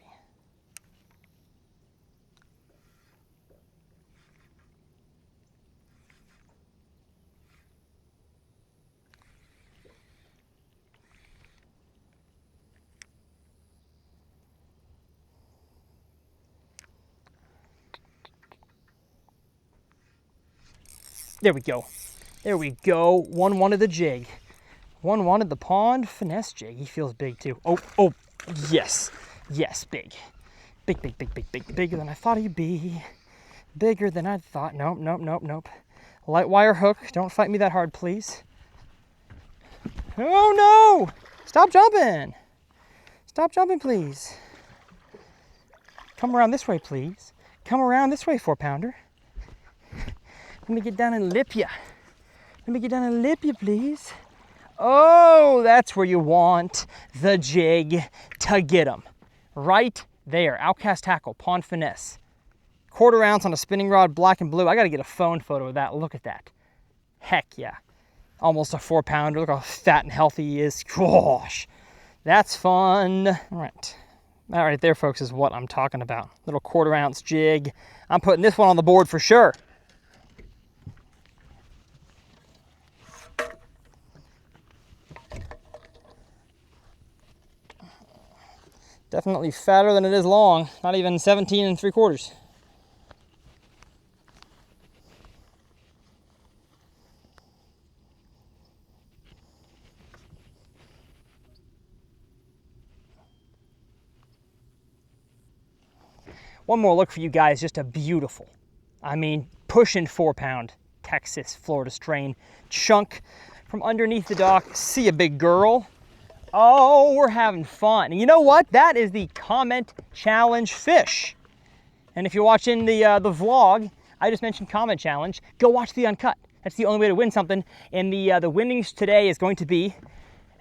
There we go. There we go. One wanted the jig. One wanted the pond finesse jig. He feels big too. Oh, yes. Yes, big. Big, big, big, big, big. Bigger than I thought he'd be. Bigger than I thought. Nope. Light wire hook. Don't fight me that hard, please. Oh no! Stop jumping. Stop jumping, please. Come around this way, please. Come around this way, 4-pounder. Let me get down and lip ya. Let me get down and lip you, please. Oh, that's where you want the jig to get them. Right there. Outcast tackle, pond finesse. 1/4 ounce on a spinning rod, black and blue. I got to get a phone photo of that. Look at that. Heck yeah. Almost a 4-pounder. Look how fat and healthy he is. Gosh, that's fun. All right. That right there, folks, is what I'm talking about. Little 1/4 ounce jig. I'm putting this one on the board for sure. Definitely fatter than it is long. Not even 17 3/4. One more look for you guys, just a beautiful, I mean, pushing 4-pound Texas Florida strain chunk from underneath the dock. See a big girl. Oh, we're having fun. And you know what? That is the comment challenge fish. And if you're watching the vlog, I just mentioned comment challenge. Go watch the Uncut. That's the only way to win something. And the winnings today is going to be,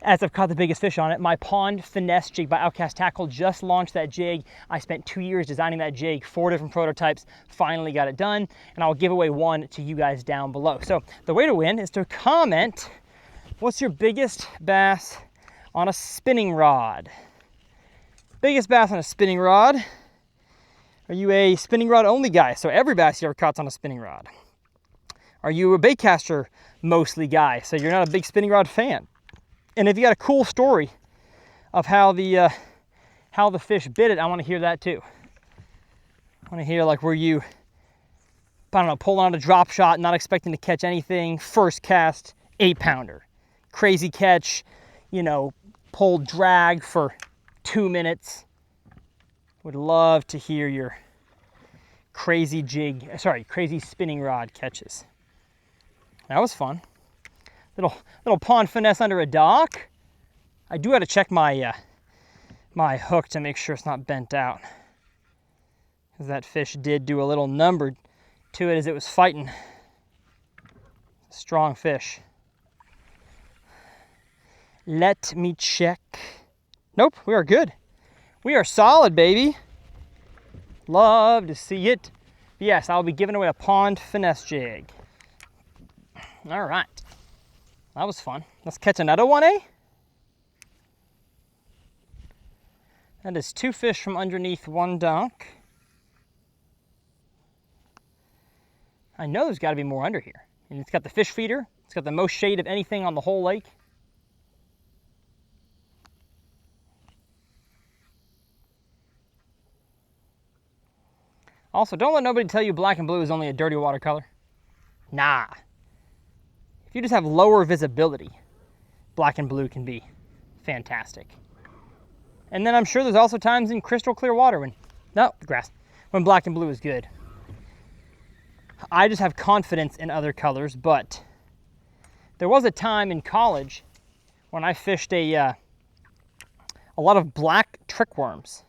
as I've caught the biggest fish on it, my pond finesse jig by Outcast Tackle. Just launched that jig. I spent 2 years designing that jig, 4 different prototypes, finally got it done, and I'll give away one to you guys down below. So the way to win is to comment, what's your biggest bass on a spinning rod? Biggest bass on a spinning rod. Are you a spinning rod only guy? So every bass you ever caught's on a spinning rod. Are you a baitcaster mostly guy? So you're not a big spinning rod fan. And if you got a cool story of how the fish bit it, I want to hear that too. I want to hear, like, were you, I don't know, pulling out a drop shot, not expecting to catch anything, first cast, 8-pounder, crazy catch, you know, pulled drag for 2 minutes. Would love to hear your crazy spinning rod catches. That was fun. Little pond finesse under a dock. I do have to check my my hook to make sure it's not bent out, because that fish did do a little number to it as it was fighting. Strong fish. Let me check. Nope, we are good. We are solid, baby. Love to see it. Yes, I'll be giving away a pond finesse jig. All right. That was fun. Let's catch another one, eh? That is 2 fish from underneath 1 dock. I know there's got to be more under here. And it's got the fish feeder. It's got the most shade of anything on the whole lake. Also, don't let nobody tell you black and blue is only a dirty watercolor. Nah. If you just have lower visibility, black and blue can be fantastic. And then I'm sure there's also times in crystal clear water when black and blue is good. I just have confidence in other colors, but there was a time in college when I fished a lot of black trickworms,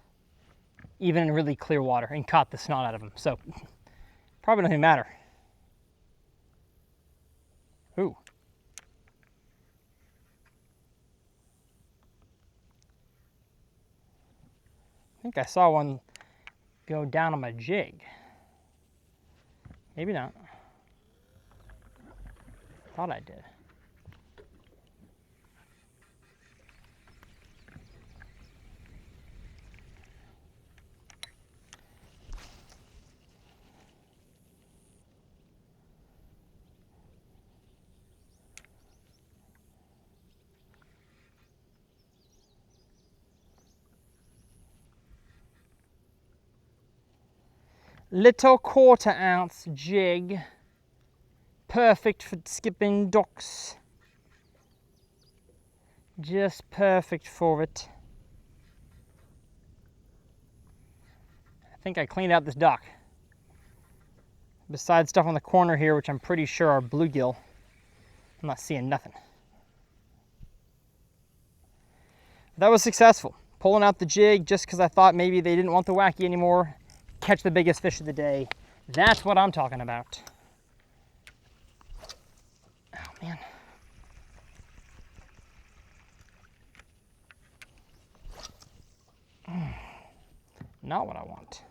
even in really clear water, and caught the snot out of them. So probably doesn't even matter. Ooh. I think I saw one go down on my jig. Maybe not. Thought I did. Little 1/4 ounce jig, perfect for skipping ducks. Just perfect for it. I think I cleaned out this dock. Besides stuff on the corner here, which I'm pretty sure are bluegill, I'm not seeing nothing. That was successful. Pulling out the jig just because I thought maybe they didn't want the wacky anymore. Catch the biggest fish of the day. That's what I'm talking about. Oh, man. Not what I want.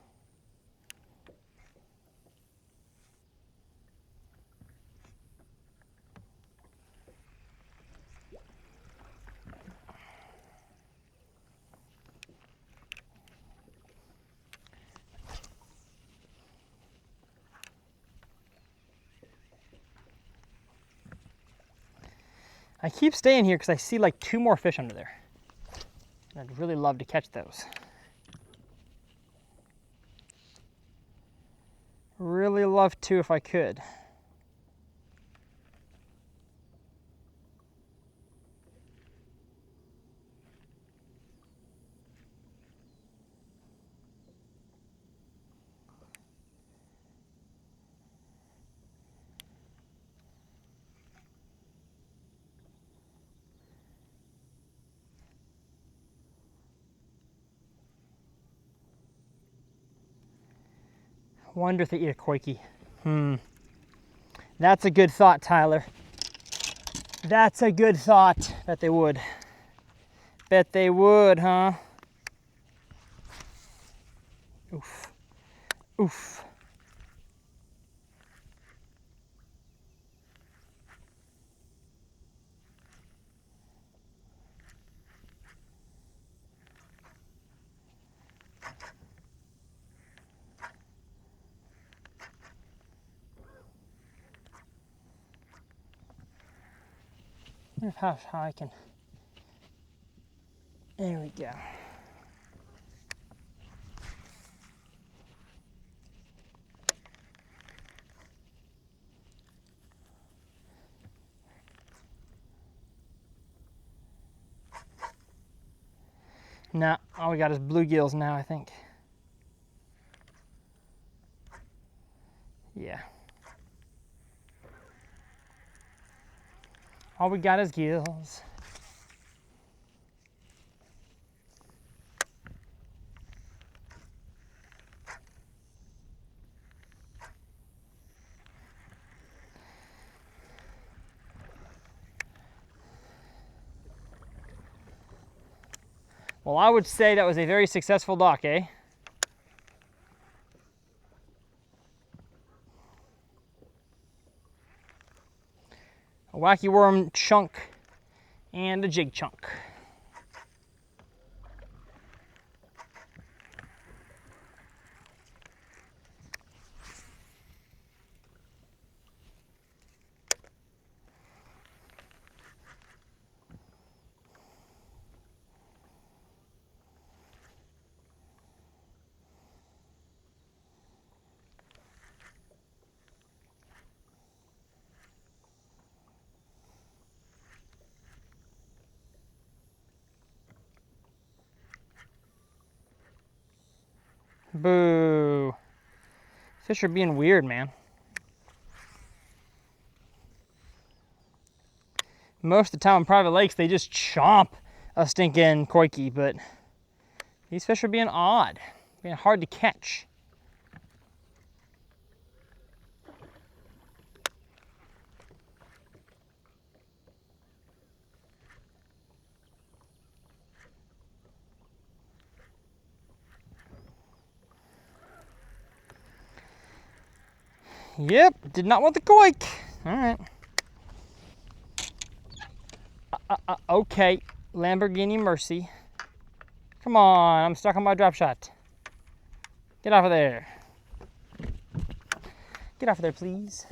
I keep staying here because I see like 2 more fish under there. And I'd really love to catch those. Really love to if I could. Wonder if they eat a koiki. That's a good thought, Tyler. That's a good thought. Bet they would. Bet they would, huh? Oof. Oof. I wonder how I can. There we go. Nah, all we got is bluegills now, I think. Yeah. All we got is gills. Well, I would say that was a very successful dock, eh? A wacky worm chunk and a jig chunk. Boo. Fish are being weird, man. Most of the time in private lakes, they just chomp a stinking koiki, but these fish are being odd, being hard to catch. Yep, did not want the koik. All right. Okay, Lamborghini Mercy. Come on, I'm stuck on my drop shot. Get off of there. Get off of there, please.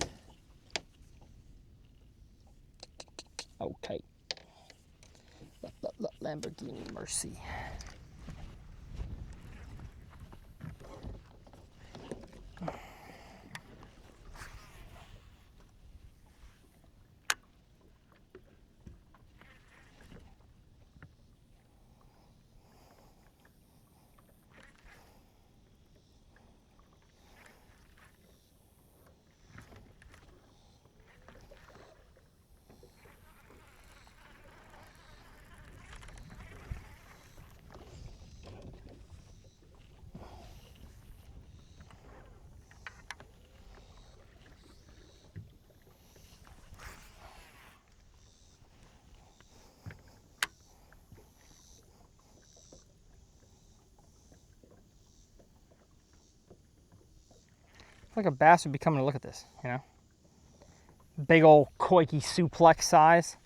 Okay. Lamborghini Mercy. like a bass would be coming to look at this, you know? Big old koiki suplex size.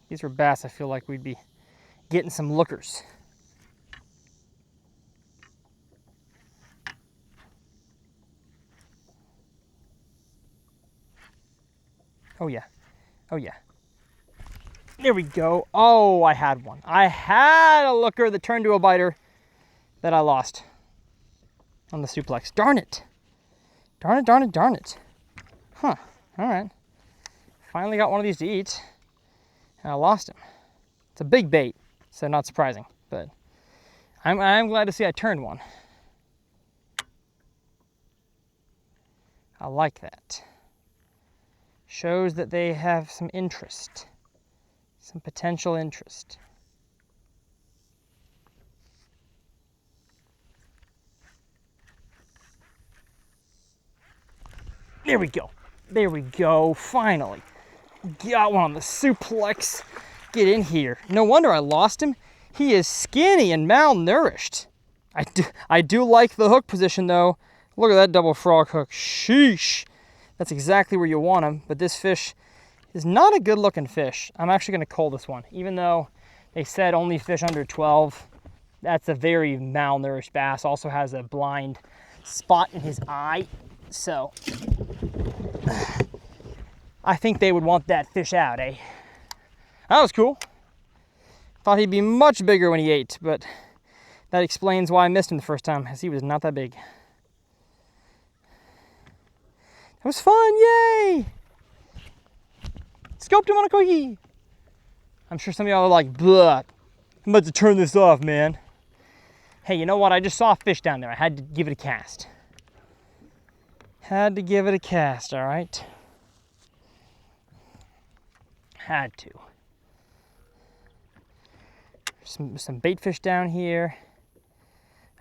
These are bass I feel like we'd be getting some lookers. Oh yeah, oh yeah. There we go. Oh, I had one. I had a looker that turned to a biter that I lost on the suplex. Darn it. Darn it, darn it, darn it. Huh, all right. Finally got one of these to eat, and I lost him. It's a big bait, so not surprising, but I'm glad to see I turned one. I like that. Shows that they have some interest, some potential interest. There we go. There we go, finally. Got one on the suplex. Get in here. No wonder I lost him. He is skinny and malnourished. I do like the hook position though. Look at that double frog hook. Sheesh. That's exactly where you want him, but this fish is not a good looking fish. I'm actually gonna cull this one. Even though they said only fish under 12, that's a very malnourished bass. Also has a blind spot in his eye. So I think they would want that fish out, eh? That was cool. Thought he'd be much bigger when he ate, but that explains why I missed him the first time, as he was not that big. It was fun, yay! Scoped him on a quickie. I'm sure some of y'all are like, blah, I'm about to turn this off, man. Hey, you know what? I just saw a fish down there. I had to give it a cast. Had to give it a cast, all right? Had to. Some bait fish down here.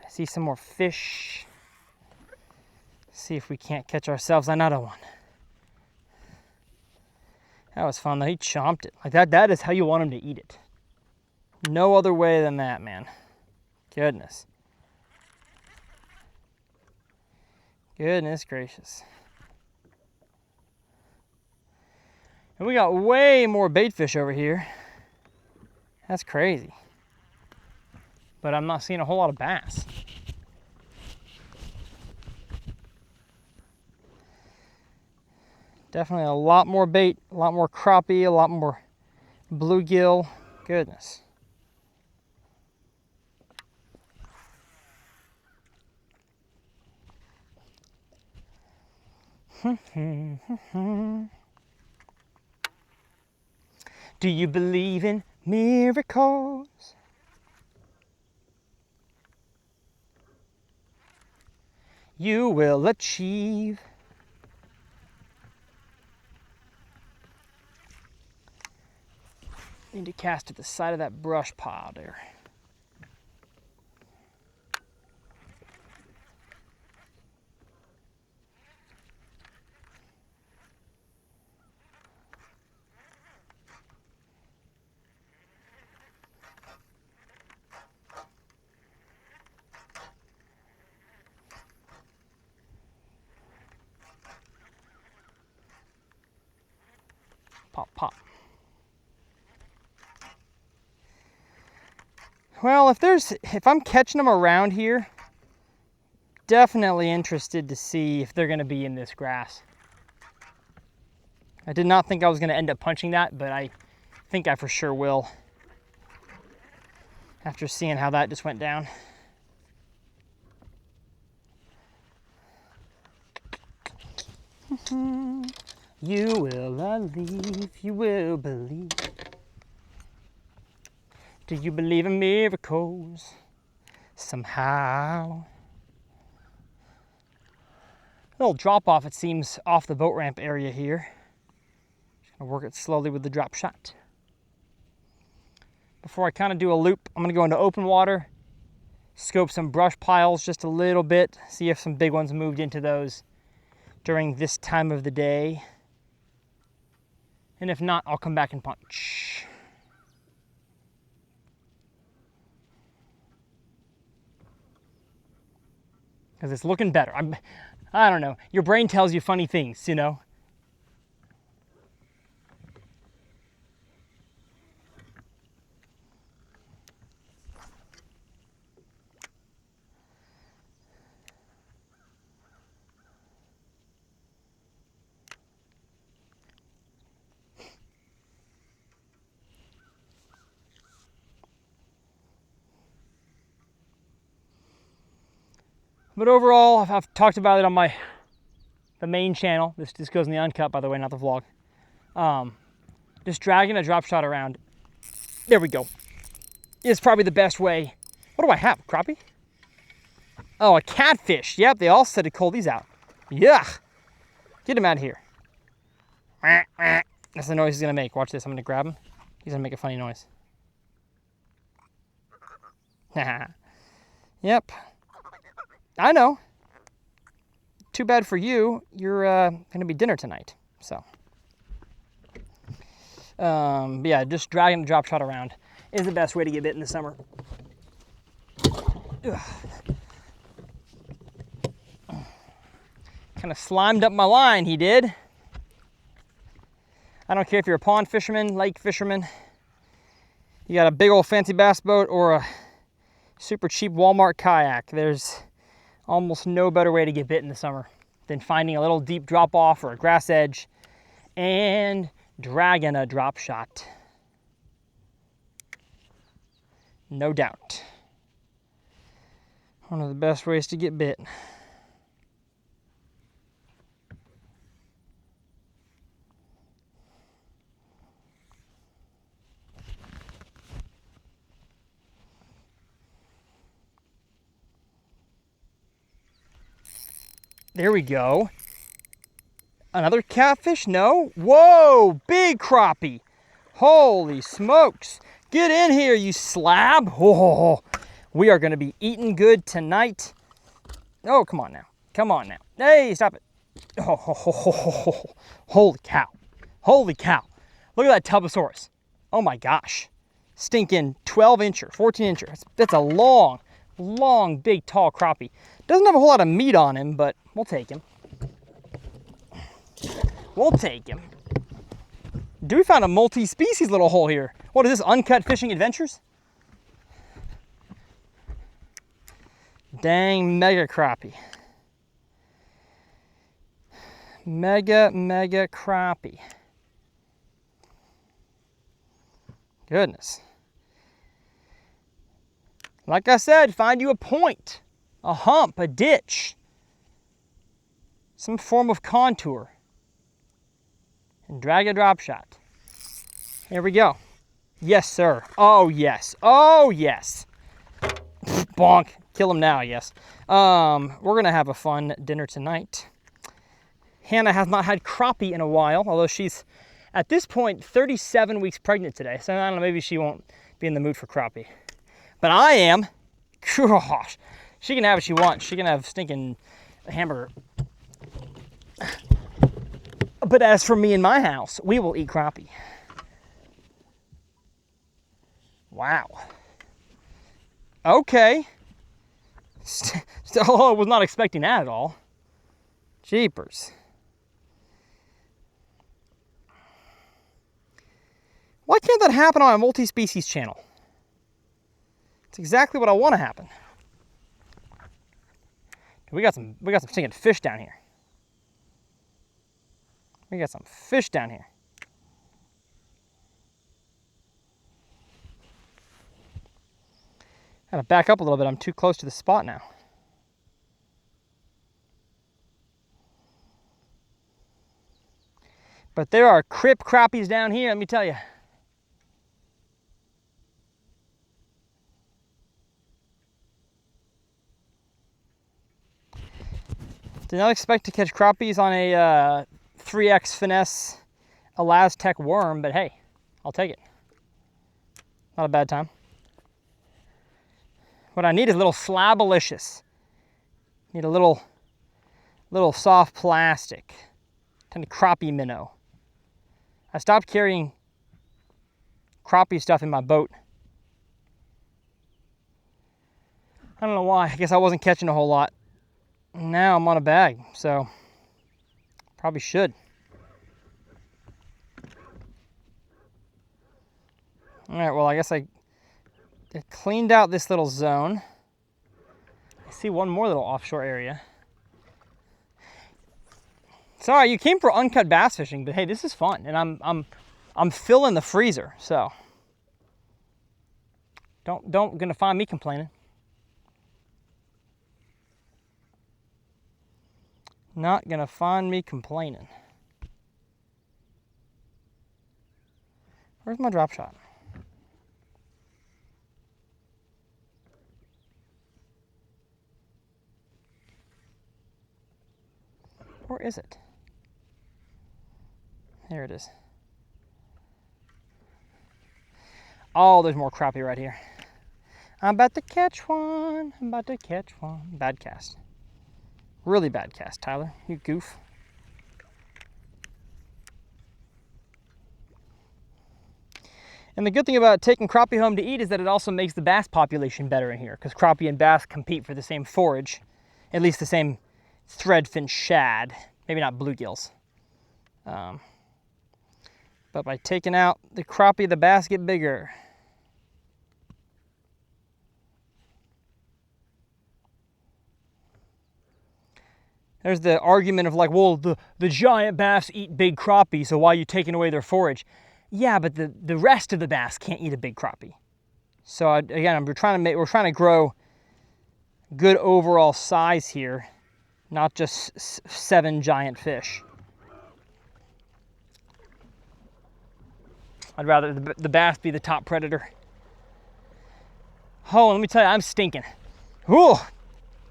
I see some more fish. See if we can't catch ourselves another one. That was fun though. He chomped it. Like that is how you want him to eat it. No other way than that, man. Goodness. Goodness gracious. And we got way more bait fish over here. That's crazy. But I'm not seeing a whole lot of bass. Definitely a lot more bait, a lot more crappie, a lot more bluegill. Goodness. Do you believe in miracles? You will achieve. Need to cast to the side of that brush pile there. Pop, pop. Well, if I'm catching them around here, definitely interested to see if they're gonna be in this grass. I did not think I was gonna end up punching that, but I think I for sure will. After seeing how that just went down. You will believe, you will believe. Do you believe in miracles? Somehow. A little drop off, it seems, off the boat ramp area here. Just gonna work it slowly with the drop shot. Before I kind of do a loop, I'm gonna go into open water, scope some brush piles just a little bit, see if some big ones moved into those during this time of the day. And if not, I'll come back and punch. because it's looking better. I don't know. Your brain tells you funny things, you know? But overall, I've talked about it on the main channel. This goes in the Uncut, by the way, not the vlog. Just dragging a drop shot around. There we go. Is probably the best way. What do I have? Crappie? Oh, a catfish. Yep, they all said to cull these out. Yuck. Get him out of here. That's the noise he's gonna make. Watch this. I'm gonna grab him. He's gonna make a funny noise. Yep. I know. Too bad for you. You're gonna be dinner tonight. So, but yeah, just dragging the drop shot around is the best way to get bit in the summer. Kind of slimed up my line, he did. I don't care if you're a pond fisherman, lake fisherman, you got a big old fancy bass boat or a super cheap Walmart kayak. There's almost no better way to get bit in the summer than finding a little deep drop off or a grass edge and dragging a drop shot. No doubt. One of the best ways to get bit. There we go. Another catfish? No? Whoa, big crappie. Holy smokes. Get in here, you slab. Oh, we are gonna be eating good tonight. Oh, come on now. Come on now. Hey, stop it. Oh, holy cow. Holy cow. Look at that Tubosaurus. Oh my gosh. Stinking 12-incher, 14-incher. That's a long, big, tall crappie. Doesn't have a whole lot of meat on him, but we'll take him. We'll take him. Dude, we found a multi-species little hole here. What is this, Uncut Fishing Adventures? Dang, mega crappie. Mega crappie. Goodness. Like I said, find you a point, a hump, a ditch, some form of contour, and drag a drop shot. Here we go. Yes, sir. Oh, yes. Oh, yes. Bonk. Kill him now, yes. We're going to have a fun dinner tonight. Hannah has not had crappie in a while, although she's, at this point, 37 weeks pregnant today. So I don't know, maybe she won't be in the mood for crappie. But I am. Gosh. She can have what she wants. She can have stinking hamburger. But as for me and my house, we will eat crappie. Wow. Okay. I was not expecting that at all. Jeepers. Why can't that happen on a multi-species channel? It's exactly what I want to happen. We got some stinking fish down here. We got some fish down here. Gotta back up a little bit. I'm too close to the spot now. But there are crip crappies down here, let me tell you. Did not expect to catch crappies on a 3X finesse Elastec worm, but hey, I'll take it. Not a bad time. What I need is a little slabalicious. Need a little soft plastic. Kind of crappie minnow. I stopped carrying crappie stuff in my boat. I don't know why. I guess I wasn't catching a whole lot. now I'm on a bag, so probably should. All right, well, I guess I cleaned out this little zone. I see one more little offshore area. Sorry, you came for uncut bass fishing, but hey, this is fun, and I'm filling the freezer, so don't gonna find me complaining. Not gonna find me complaining. Where's my drop shot? Where is it? There it is. Oh, there's more crappie right here. I'm about to catch one. I'm about to catch one. Bad cast. Really bad cast, Tyler. You goof. And the good thing about taking crappie home to eat is that it also makes the bass population better in here, because crappie and bass compete for the same forage, at least the same threadfin shad, maybe not bluegills. But by taking out the crappie, the bass get bigger. There's the argument of like, well, the giant bass eat big crappie, so why are you taking away their forage? Yeah, but the rest of the bass can't eat a big crappie. So again, we're trying to grow good overall size here, not just 7 giant fish. I'd rather the bass be the top predator. Oh, let me tell you, I'm stinking. Ooh.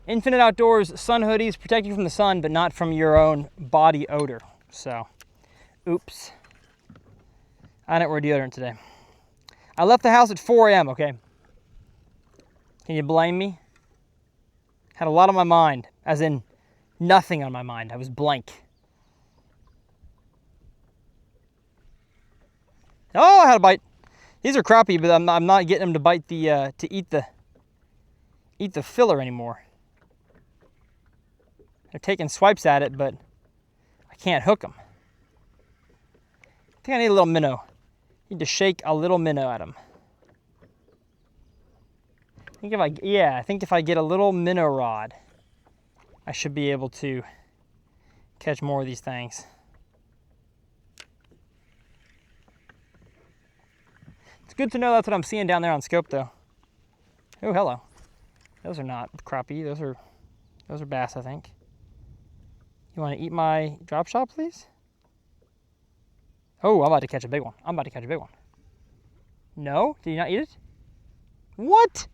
Infinite Outdoors sun hoodies protect you from the sun, but not from your own body odor. So, oops. I didn't wear deodorant today. I left the house at 4 a.m., okay? Can you blame me? Had a lot on my mind, as in nothing on my mind. I was blank. Oh, I had a bite. These are crappie, but I'm not getting them to bite to eat the filler anymore. They're taking swipes at it, but I can't hook them. I think I need a little minnow. Need to shake a little minnow at them. I think if I get a little minnow rod, I should be able to catch more of these things. It's good to know that's what I'm seeing down there on scope, though. Oh, hello. Those are not crappie. Those are bass, I think. You want to eat my drop shot, please? Oh, I'm about to catch a big one. No? Did you not eat it? What?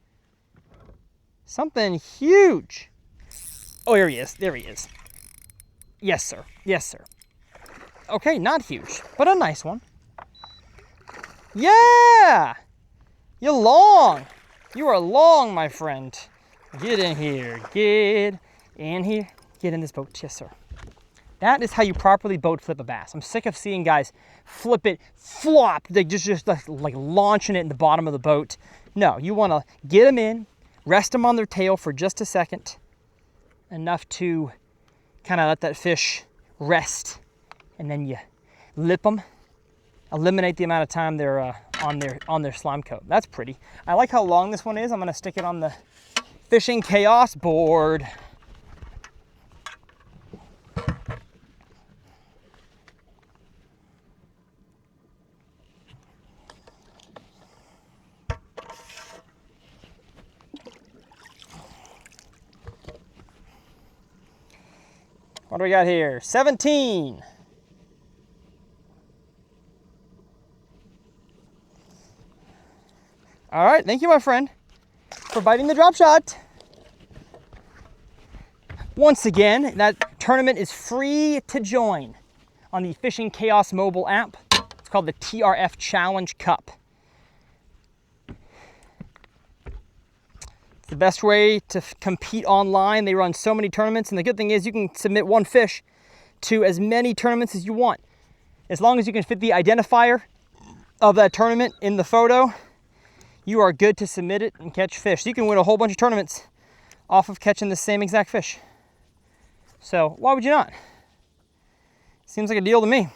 Something huge. Oh, here he is. There he is. Yes, sir. Yes, sir. Okay, not huge, but a nice one. Yeah! You're long. You are long, my friend. Get in here. Get in here. Get in this boat. Yes, sir. That is how you properly boat flip a bass. I'm sick of seeing guys flip it, flop. They just like launching it in the bottom of the boat. No, you want to get them in, rest them on their tail for just a second, enough to kind of let that fish rest, and then you lip them, eliminate the amount of time they're on their slime coat. That's pretty. I like how long this one is. I'm going to stick it on the Fishing Chaos board. What do we got here? 17. All right, thank you, my friend, for biting the drop shot. Once again, that tournament is free to join on the Fishing Chaos mobile app. It's called the TRF Challenge Cup. The best way to compete online. They run so many tournaments, and the good thing is you can submit one fish to as many tournaments as you want. As long as you can fit the identifier of that tournament in the photo, you are good to submit it and catch fish. So you can win a whole bunch of tournaments off of catching the same exact fish. So why would you not? Seems like a deal to me.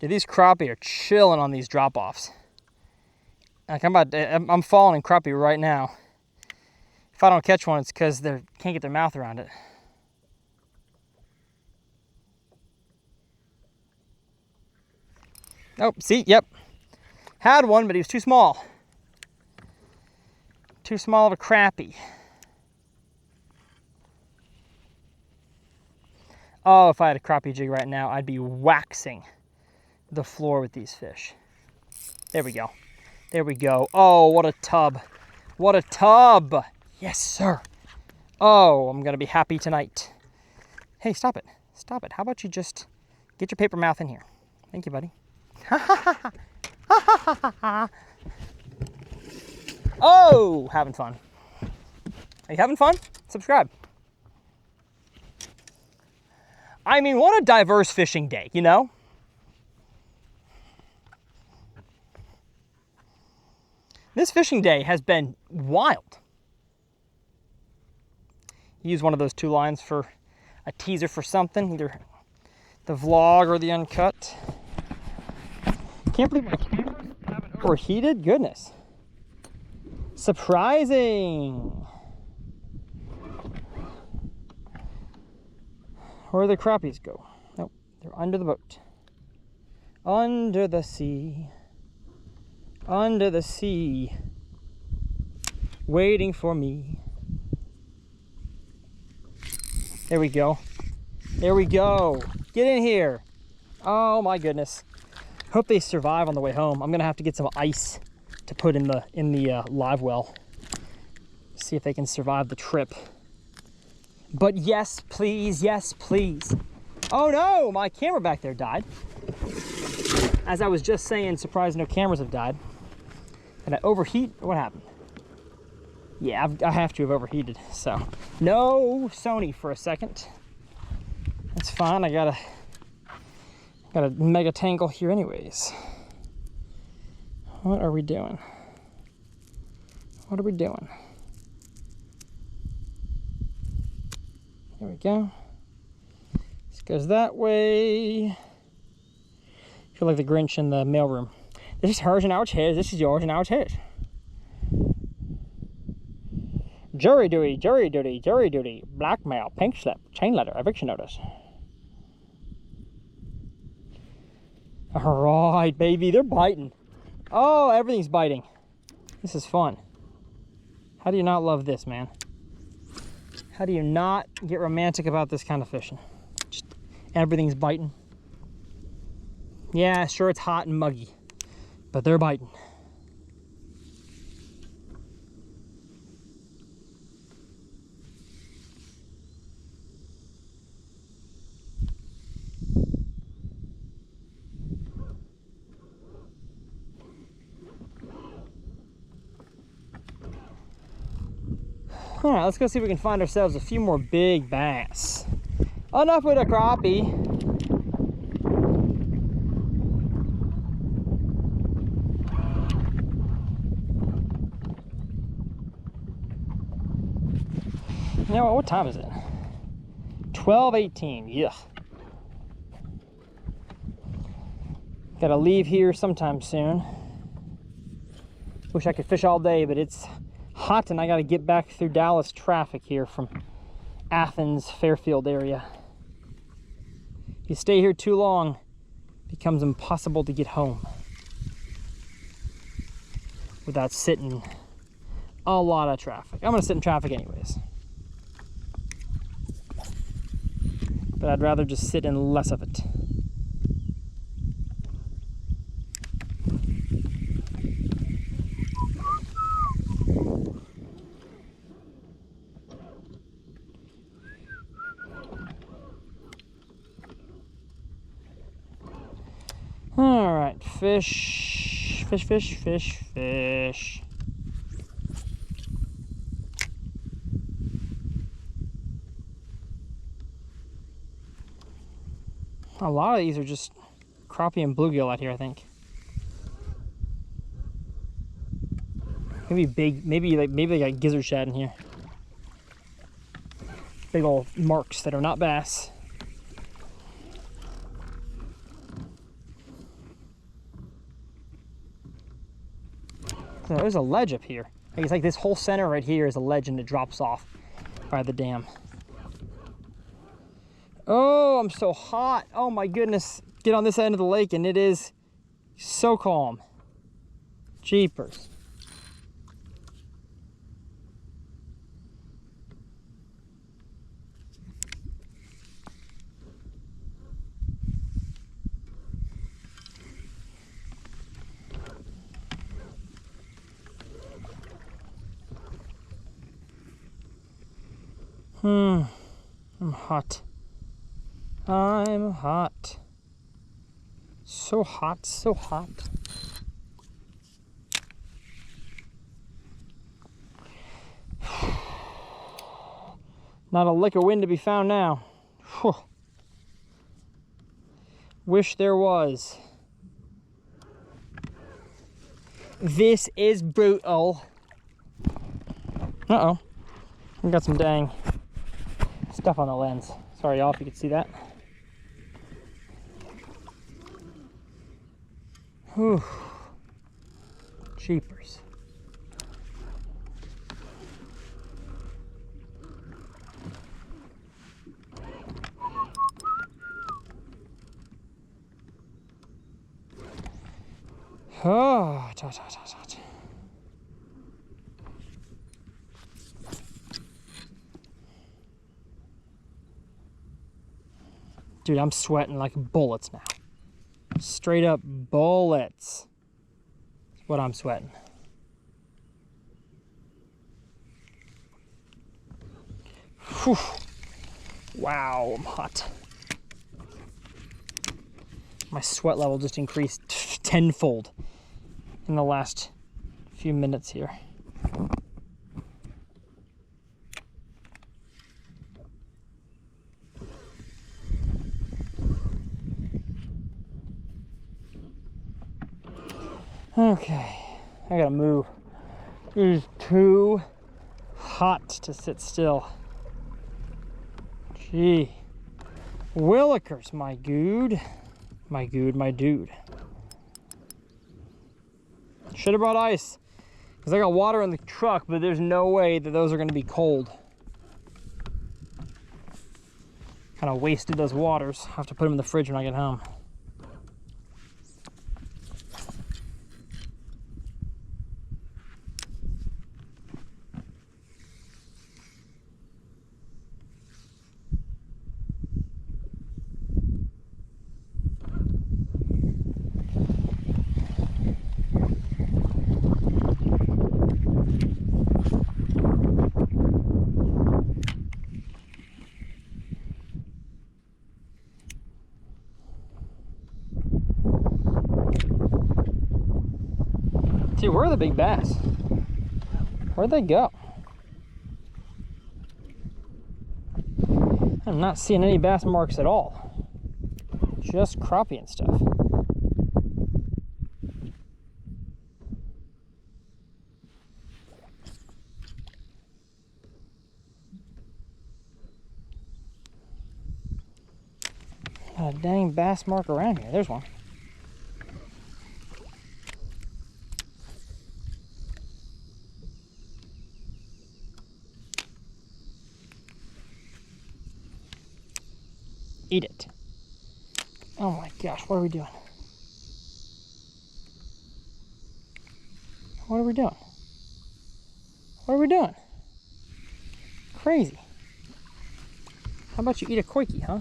Dude, these crappie are chilling on these drop-offs. Like I'm falling in crappie right now. If I don't catch one, it's because they can't get their mouth around it. Oh, see, yep. Had one, but he was too small. Too small of a crappie. Oh, if I had a crappie jig right now, I'd be waxing the floor with these fish. There we go. There we go. Oh, what a tub. What a tub. Yes, sir. Oh, I'm going to be happy tonight. Hey, stop it. Stop it. How about you just get your paper mouth in here? Thank you, buddy. Oh, having fun. Are you having fun? Subscribe. I mean, what a diverse fishing day, you know? This fishing day has been wild. Use one of those 2 lines for a teaser for something, either the vlog or the uncut. Can't believe my cameras haven't overheated. Goodness. Surprising. Where do the crappies go? Nope, they're under the boat. Under the sea. Under the sea. Waiting for me. There we go. There we go. Get in here. Oh my goodness. Hope they survive on the way home. I'm gonna have to get some ice to put in the live well. See if they can survive the trip. But yes, please, yes, please. Oh no, my camera back there died. As I was just saying, surprised no cameras have died. Did I overheat? What happened? Yeah, I have to have overheated, so. No Sony for a second. That's fine, I got a mega tangle here anyways. What are we doing? What are we doing? There we go. This goes that way. I feel like the Grinch in the mailroom. This is hers and ours his. This is yours and ours his. Jury duty, jury duty, jury duty. Blackmail, pink slip, chain letter, eviction notice. All right, baby, they're biting. Oh, everything's biting. This is fun. How do you not love this, man? How do you not get romantic about this kind of fishing? Just everything's biting. Yeah, sure, it's hot and muggy, but they're biting. All right, let's go see if we can find ourselves a few more big bass. Enough with a crappie. You know what time is it? 12:18, yeah. Gotta leave here sometime soon. Wish I could fish all day, but it's hot and I gotta get back through Dallas traffic here from Athens, Fairfield area. If you stay here too long, it becomes impossible to get home without sitting a lot of traffic. I'm gonna sit in traffic anyways, but I'd rather just sit in less of it. All right, fish, fish, fish, fish, fish. A lot of these are just crappie and bluegill out here, I think. Maybe big, maybe they got gizzard shad in here. Big old marks that are not bass. So there's a ledge up here. It's like this whole center right here is a ledge and it drops off by the dam. Oh, I'm so hot. Oh my goodness. Get on this end of the lake and it is so calm. Jeepers. I'm hot. I'm hot. So hot, so hot. Not a lick of wind to be found now. Whew. Wish there was. This is brutal. Uh-oh. We got some dang stuff on the lens. Sorry y'all if you could see that. Whew. Jeepers. Oh, hot, hot, hot, hot. Dude, I'm sweating like bullets now. Straight up bullets. That's what I'm sweating. Whew. Wow, I'm hot. My sweat level just increased tenfold in the last few minutes here. Okay, I gotta move. It is too hot to sit still. Gee. Willikers, my good. My good, my dude. Should have brought ice. Because I got water in the truck, but there's no way that those are gonna be cold. Kind of wasted those waters. I'll have to put them in the fridge when I get home. Dude, where are the big bass? Where'd they go? I'm not seeing any bass marks at all. Just crappie and stuff. Not a dang bass mark around here. There's one. Eat it. Oh my gosh, what are we doing? What are we doing? What are we doing? Crazy. How about you eat a koiki, huh?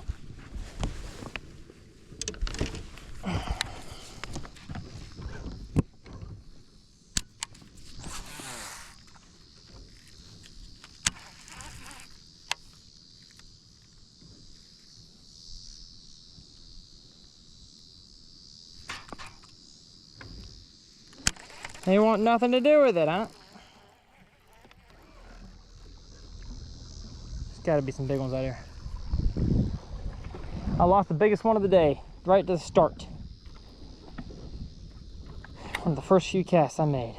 They want nothing to do with it, huh? There's gotta be some big ones out here. I lost the biggest one of the day, right to the start. One of the first few casts I made.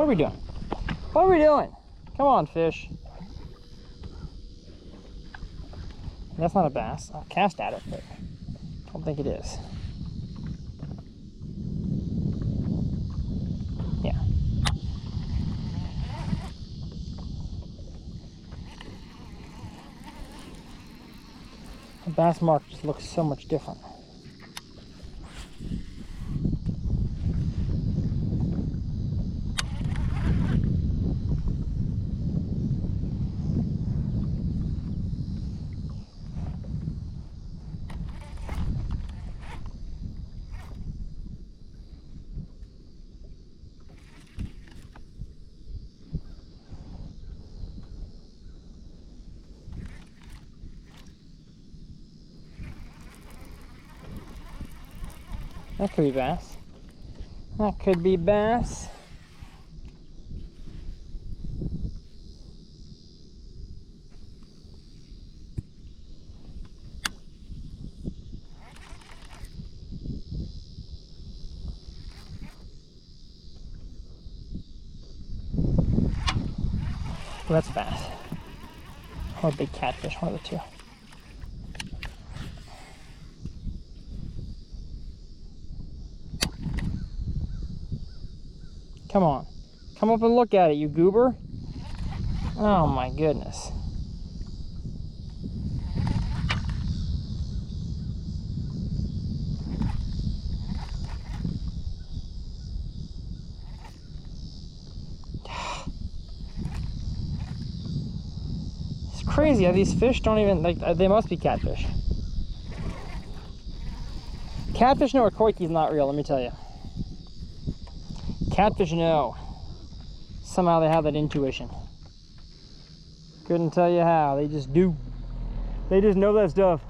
are we doing? What are we doing? Come on, fish. That's not a bass. I'll cast at it, but I don't think it is. Yeah. The bass mark just looks so much different. That could be bass. That could be bass. Well, that's bass. Or a big catfish, one of the two. Come on. Come up and look at it, you goober. Oh my goodness. It's crazy how these fish don't even, like, they must be catfish. Catfish know a koiki is not real, let me tell you. Catfish know. Somehow they have that intuition. Couldn't tell you how, they just do. They just know that stuff.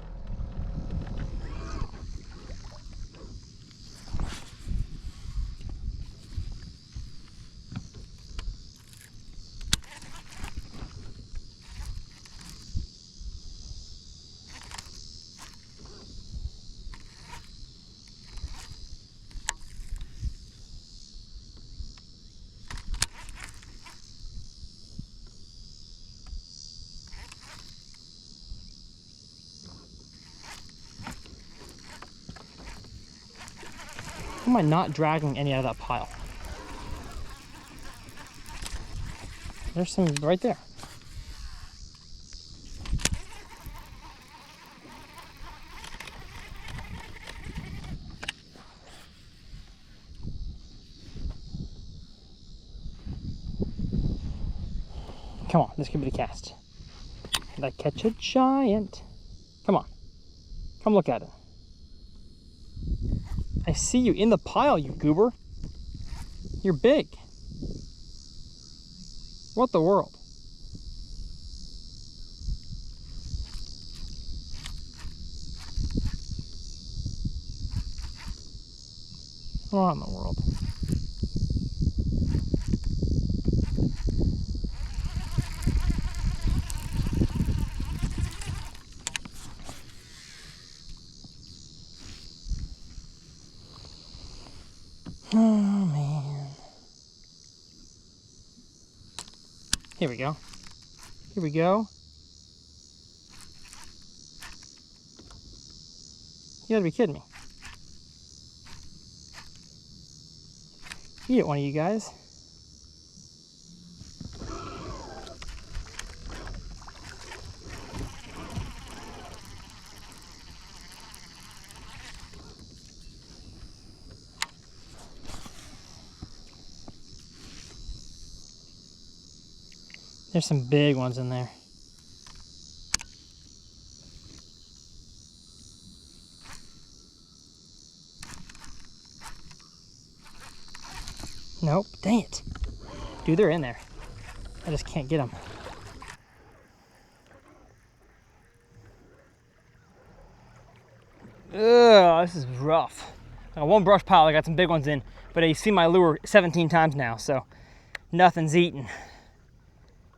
How am I not dragging any out of that pile? There's some right there. Come on, this could be the cast. Did I catch a giant? Come on. Come look at it. I see you in the pile, you goober. You're big. What the world? What in the world? Oh man. Here we go. Here we go. You gotta be kidding me. Eat it, one of you guys. There's some big ones in there. Nope, dang it. Dude, they're in there. I just can't get them. Ugh, this is rough. I got one brush pile, I got some big ones in, but you see my lure 17 times now, so nothing's eating.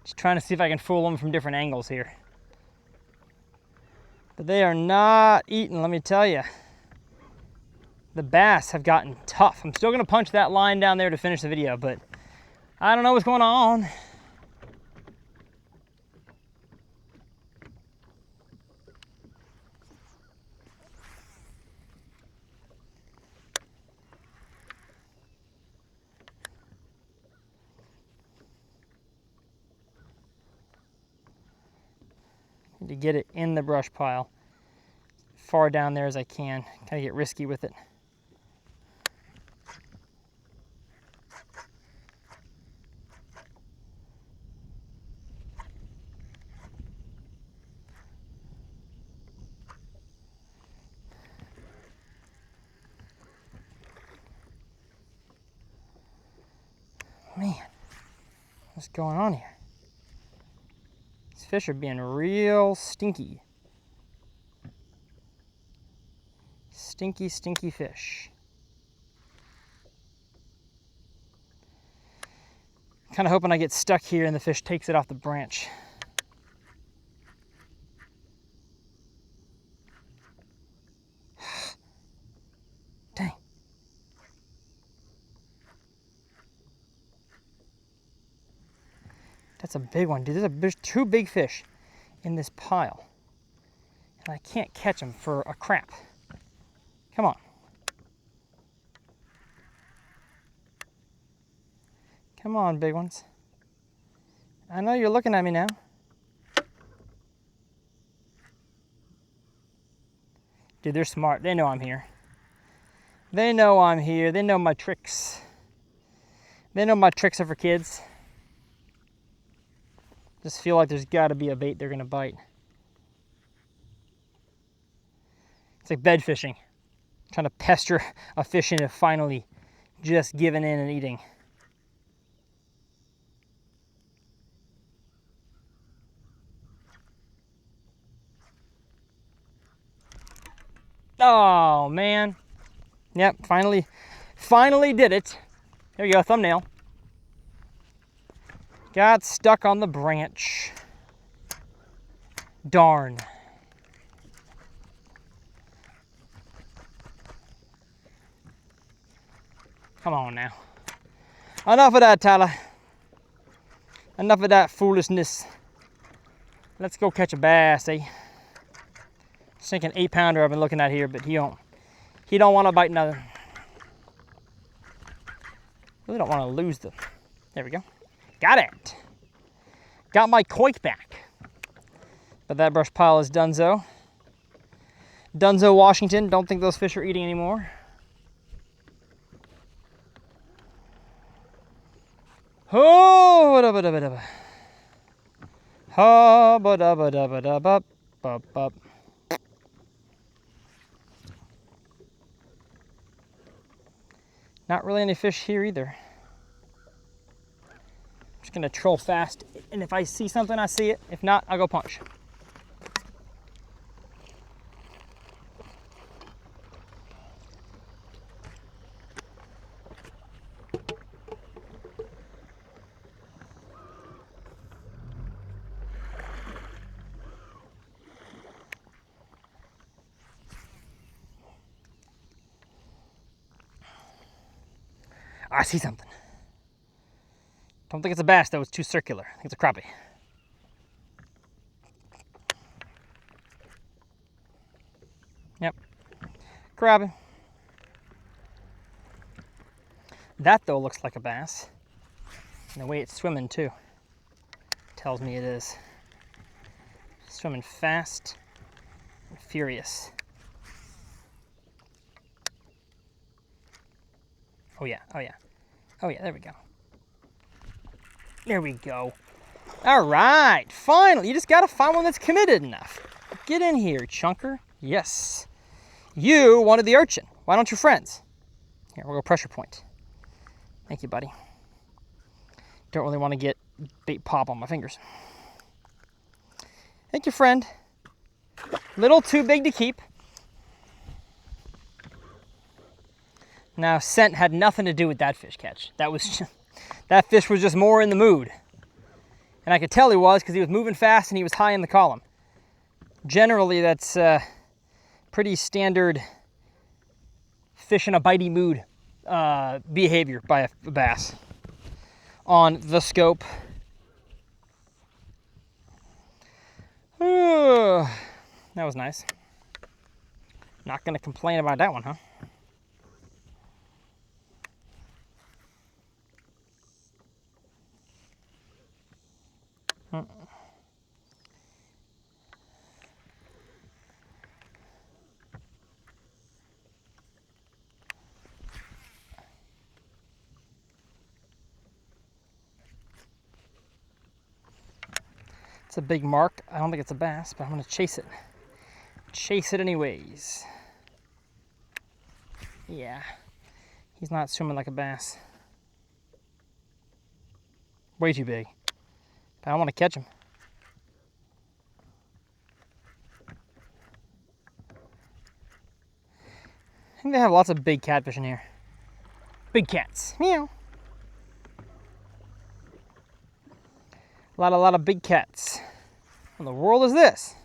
Just trying to see if I can fool them from different angles here. But they are not eating, let me tell you. The bass have gotten tough. I'm still gonna punch that line down there to finish the video, but I don't know what's going on. Need to get it in the brush pile, far down there as I can. Kind of get risky with it. Man, what's going on here? These fish are being real stinky. Stinky, stinky fish. Kind of hoping I get stuck here and the fish takes it off the branch. Dang. That's a big one, dude. There's two big fish in this pile. And I can't catch them for a crap. Come on. Come on, big ones. I know you're looking at me now. Dude, they're smart. They know I'm here. They know I'm here. They know my tricks. They know my tricks are for kids. Just feel like there's got to be a bait they're going to bite. It's like bed fishing. Trying to pester a fish into finally just giving in and eating. Oh, man. Yep, finally did it. There we go, thumbnail. Got stuck on the branch. Darn. Come on now. Enough of that, Tyler. Enough of that foolishness. Let's go catch a bass, eh? Sinking 8-pounder I've been looking at here, but he don't want to bite another. Really don't want to lose the. There we go. Got it. Got my quake back. But that brush pile is donezo. Donezo, Washington. Don't think those fish are eating anymore. Oh, ba-da-ba-da-ba-da-ba. Ha, ba-da-ba-da-ba-da-ba-ba-ba. Not really any fish here either. Just gonna troll fast, and if I see something, I see it. If not, I'll go punch. I see something. Don't think it's a bass though, it's too circular. I think it's a crappie. Yep, crappie. That though looks like a bass. And the way it's swimming too tells me it is. Swimming fast and furious. Oh yeah, oh yeah. Oh yeah, there we go. There we go. All right, finally. You just gotta find one that's committed enough. Get in here, chunker. Yes. You wanted the urchin. Why don't your friends? Here, we'll go pressure point. Thank you, buddy. Don't really want to get bait pop on my fingers. Thank you, friend. Little too big to keep. Now, scent had nothing to do with that fish catch. That fish was just more in the mood. And I could tell he was because he was moving fast and he was high in the column. Generally, that's pretty standard fish in a bitey mood behavior by a bass. on the scope. That was nice. Not gonna complain about that one, huh? It's a big mark. I don't think it's a bass, but I'm gonna chase it. Chase it anyways. Yeah, he's not swimming like a bass. Way too big. But I don't want to catch him. I think they have lots of big catfish in here. Big cats. Meow. A lot of big cats. What in the world is this?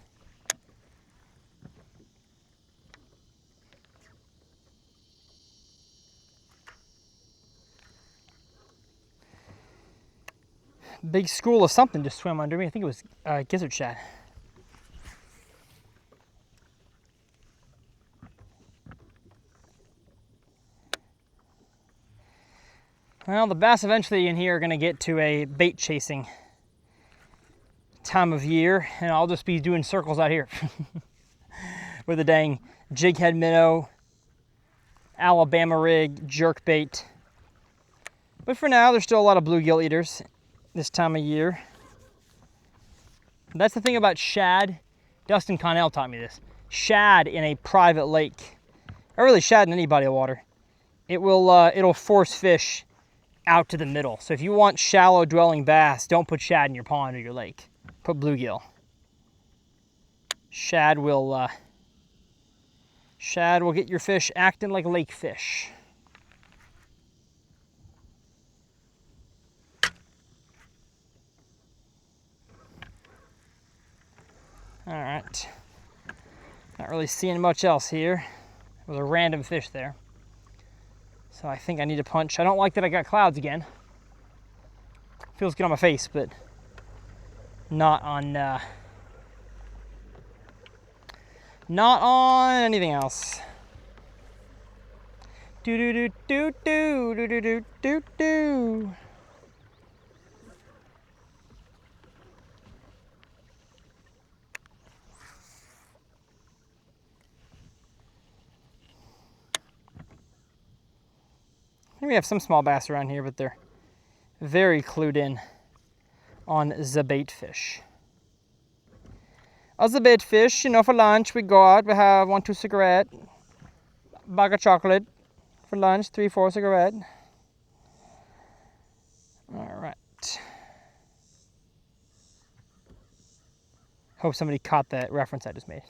Big school of something just swam under me. I think it was gizzard shad. Well, the bass eventually in here are going to get to a bait chasing time of year, and I'll just be doing circles out here with a dang jig head minnow, Alabama rig, jerk bait. But for now, there's still a lot of bluegill eaters this time of year. That's the thing about shad. Dustin Connell taught me this. Shad in a private lake, or really shad in any body of water, it'll force fish out to the middle. So if you want shallow dwelling bass, don't put shad in your pond or your lake. Put bluegill. Shad will get your fish acting like lake fish. All right. Not really seeing much else here. There was a random fish there. So I think I need to punch. I don't like that I got clouds again. Feels good on my face, but not on anything else. Do do do do do do do do do do. We have some small bass around here, but they're very clued in on the bait fish. As the bait fish, you know, for lunch we go out, we have 1, 2 cigarette, bag of chocolate for lunch, 3, 4 cigarette. All right. Hope somebody caught that reference I just made.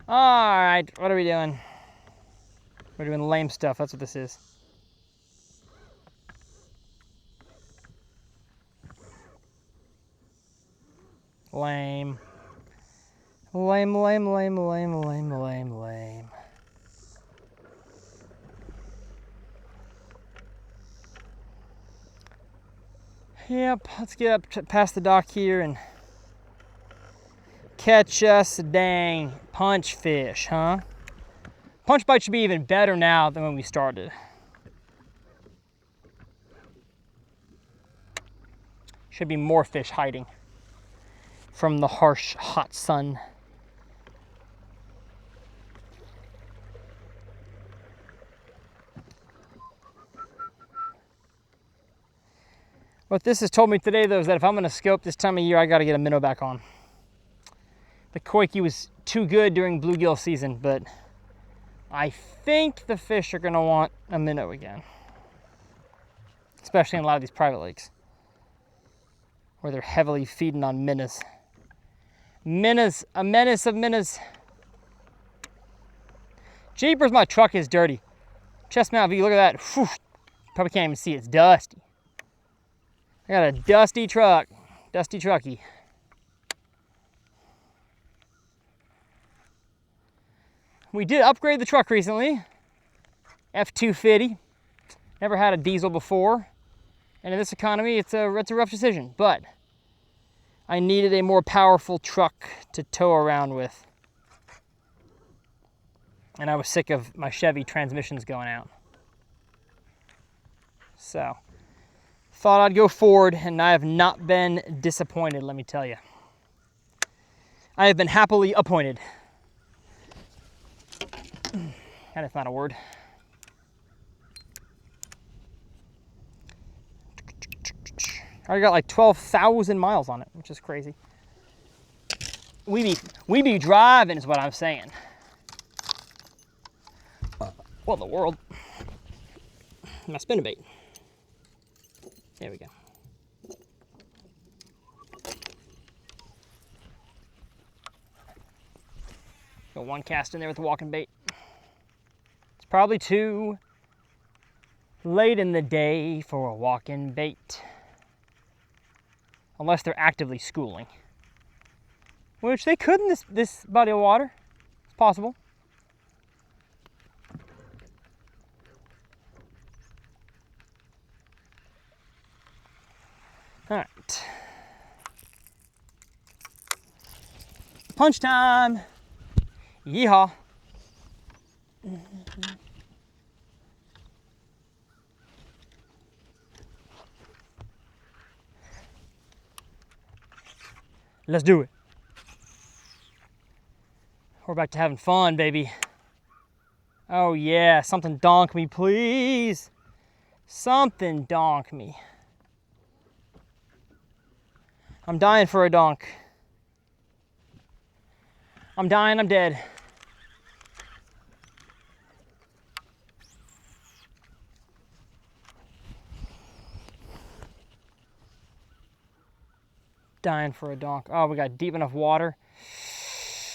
All right, what are we doing? We're doing lame stuff, that's what this is. Lame. Lame, lame, lame, lame, lame, lame, lame. Yep, let's get up past the dock here and catch us a dang punch fish, huh? Punch bite should be even better now than when we started. Should be more fish hiding from the harsh, hot sun. What this has told me today, though, is that if I'm going to scope this time of year, I got to get a minnow back on. The koiki was too good during bluegill season, but I think the fish are going to want a minnow again. Especially in a lot of these private lakes, where they're heavily feeding on minnows. Minnows, a menace of minnows. Jeepers, my truck is dirty. Chest mount view, look at that. Whew, probably can't even see, it's dusty. I got a dusty truck, dusty trucky. We did upgrade the truck recently. F-250. Never had a diesel before. And in this economy, it's a rough decision. But I needed a more powerful truck to tow around with. And I was sick of my Chevy transmissions going out. So, thought I'd go Ford, and I have not been disappointed, let me tell you. I have been happily appointed. That is not a word. I already got like 12,000 miles on it, which is crazy. We be driving is what I'm saying. What in the world? My spinnerbait. There we go. Got one cast in there with the walking bait. It's probably too late in the day for a walking bait. Unless they're actively schooling. Which they could in this body of water. It's possible. All right. Punch time. Yeehaw. Let's do it. We're back to having fun, baby. Oh yeah, something donk me, please. Something donk me. I'm dying for a donk. I'm dying, I'm dead. Dying for a donk. Oh, we got deep enough water.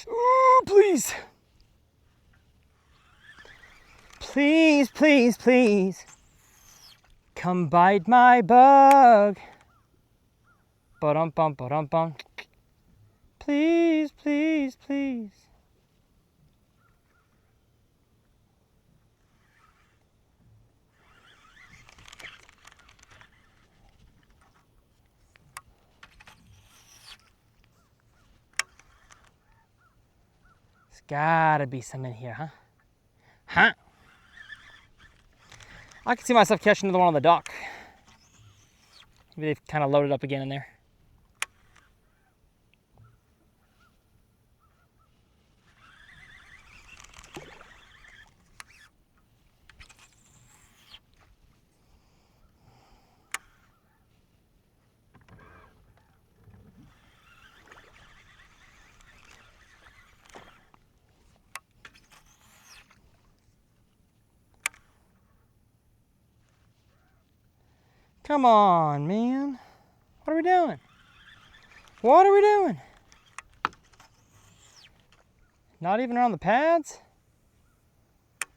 Ooh, please. Please, please, please. Come bite my bug. Ba-dum-bum, ba-dum-bum. Please, please, please. There's gotta be some in here, huh? Huh? I can see myself catching another one on the dock. Maybe they've kind of loaded up again in there. Come on, man. What are we doing? What are we doing? Not even around the pads?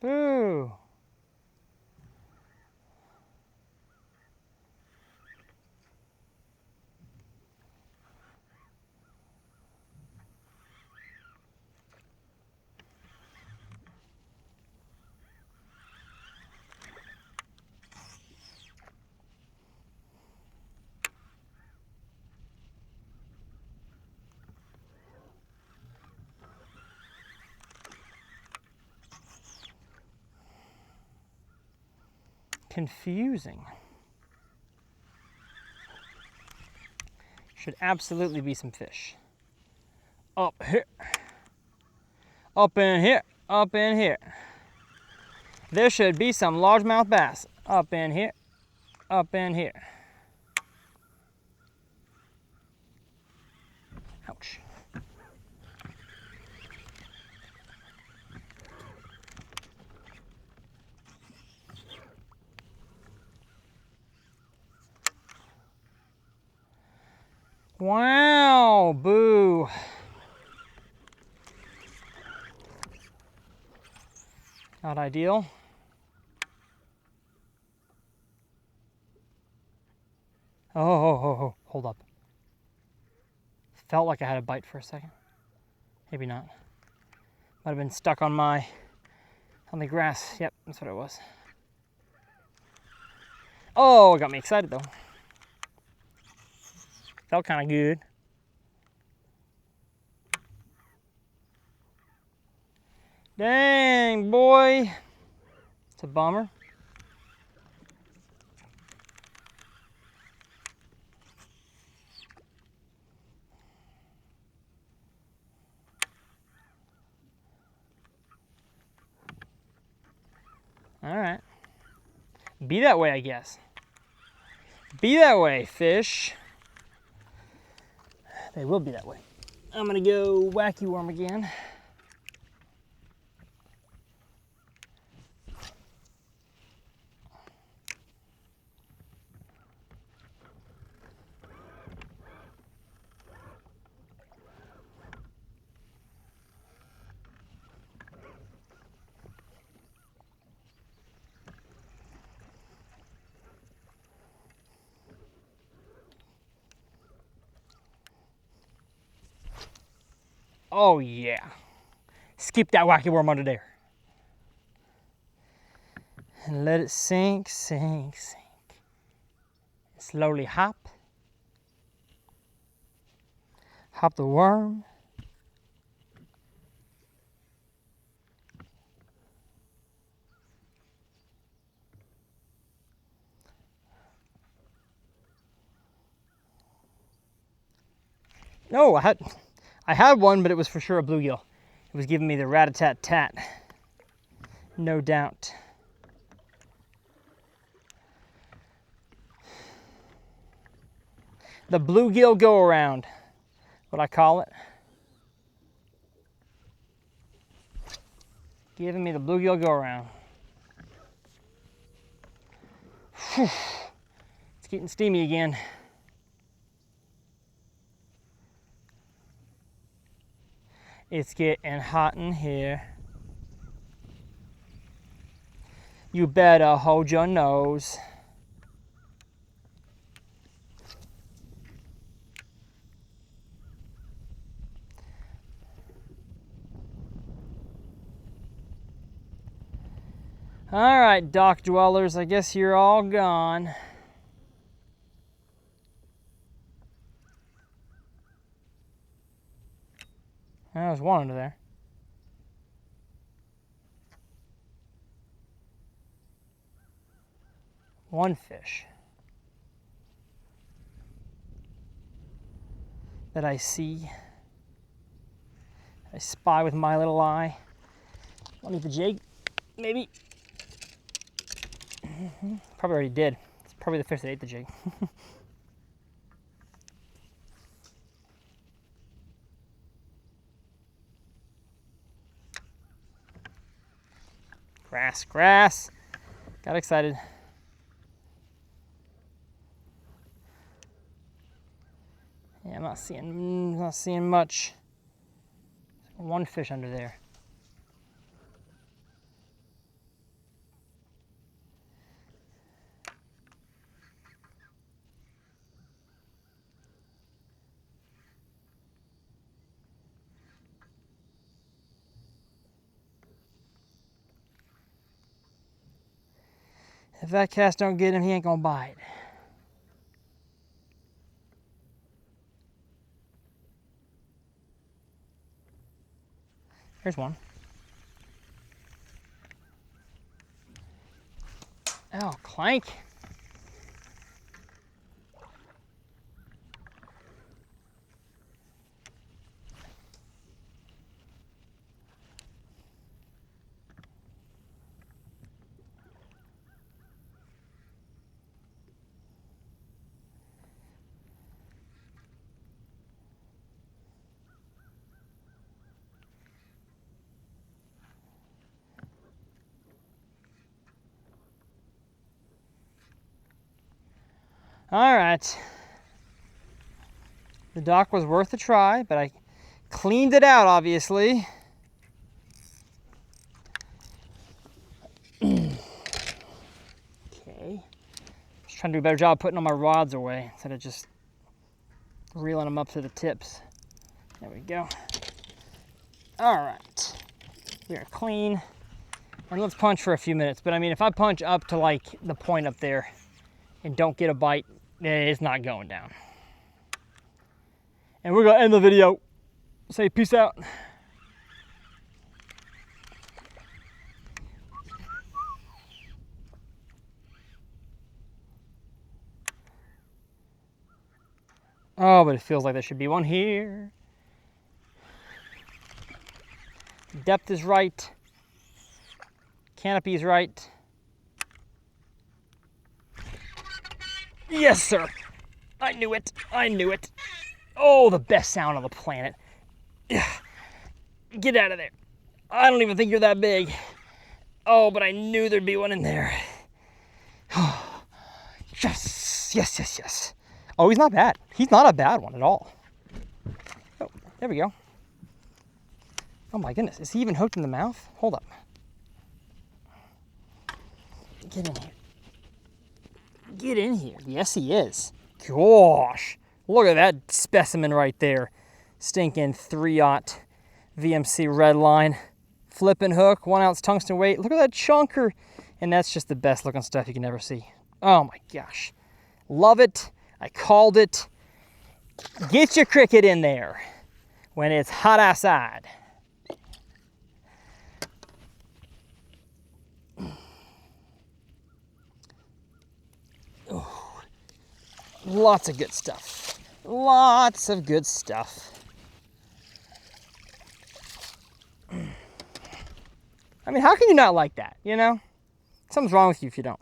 Boo. Confusing. Should absolutely be some fish. Up here. Up in here. Up in here. There should be some largemouth bass. Up in here. Up in here. Ouch. Wow, boo. Not ideal. Oh, hold up. Felt like I had a bite for a second. Maybe not. Might have been stuck on my On the grass, yep, that's what it was. Oh, it got me excited though. Felt kind of good. Dang, boy. It's a bummer. All right. Be that way, I guess. Be that way, fish. They will be that way. I'm gonna go wacky worm again. Oh yeah. Skip that wacky worm under there. And let it sink, sink, sink. Slowly hop. Hop the worm. No, I had one, but it was for sure a bluegill. It was giving me the rat-a-tat-tat. No doubt. The bluegill go-around, what I call it. Giving me the bluegill go-around. It's getting steamy again. It's getting hot in here. You better hold your nose. All right, dock dwellers, I guess you're all gone. There's one under there. One fish that I see. I spy with my little eye. I'll eat the jig, maybe. Probably already did. It's probably the fish that ate the jig. Grass, grass. Got excited. Yeah, I'm not seeing much. One fish under there. If that cast don't get him, he ain't gonna bite. Here's one. Oh, clank. All right. The dock was worth a try, but I cleaned it out, obviously. Okay. Just trying to do a better job putting all my rods away instead of just reeling them up to the tips. There we go. All right. We are clean. And let's punch for a few minutes. But I mean, if I punch up to like the point up there and don't get a bite, it's not going down. And we're gonna end the video. Say peace out. Oh, but it feels like there should be one here. Depth is right. Canopy is right. Yes, sir. I knew it. I knew it. Oh, the best sound on the planet. Get out of there. I don't even think you're that big. Oh, but I knew there'd be one in there. Yes, yes, yes, yes. Oh, he's not bad. He's not a bad one at all. Oh, there we go. Oh my goodness, is he even hooked in the mouth? Hold up. Get in here. Get in here. Yes, he is. Gosh, look at that specimen right there. Stinking 3/0 VMC red line. Flipping hook, 1 ounce tungsten weight. Look at that chunker. And that's just the best looking stuff you can ever see. Oh my gosh. Love it. I called it. Get your cricket in there when it's hot outside. Oh, lots of good stuff. Lots of good stuff. I mean, how can you not like that, you know? Something's wrong with you if you don't.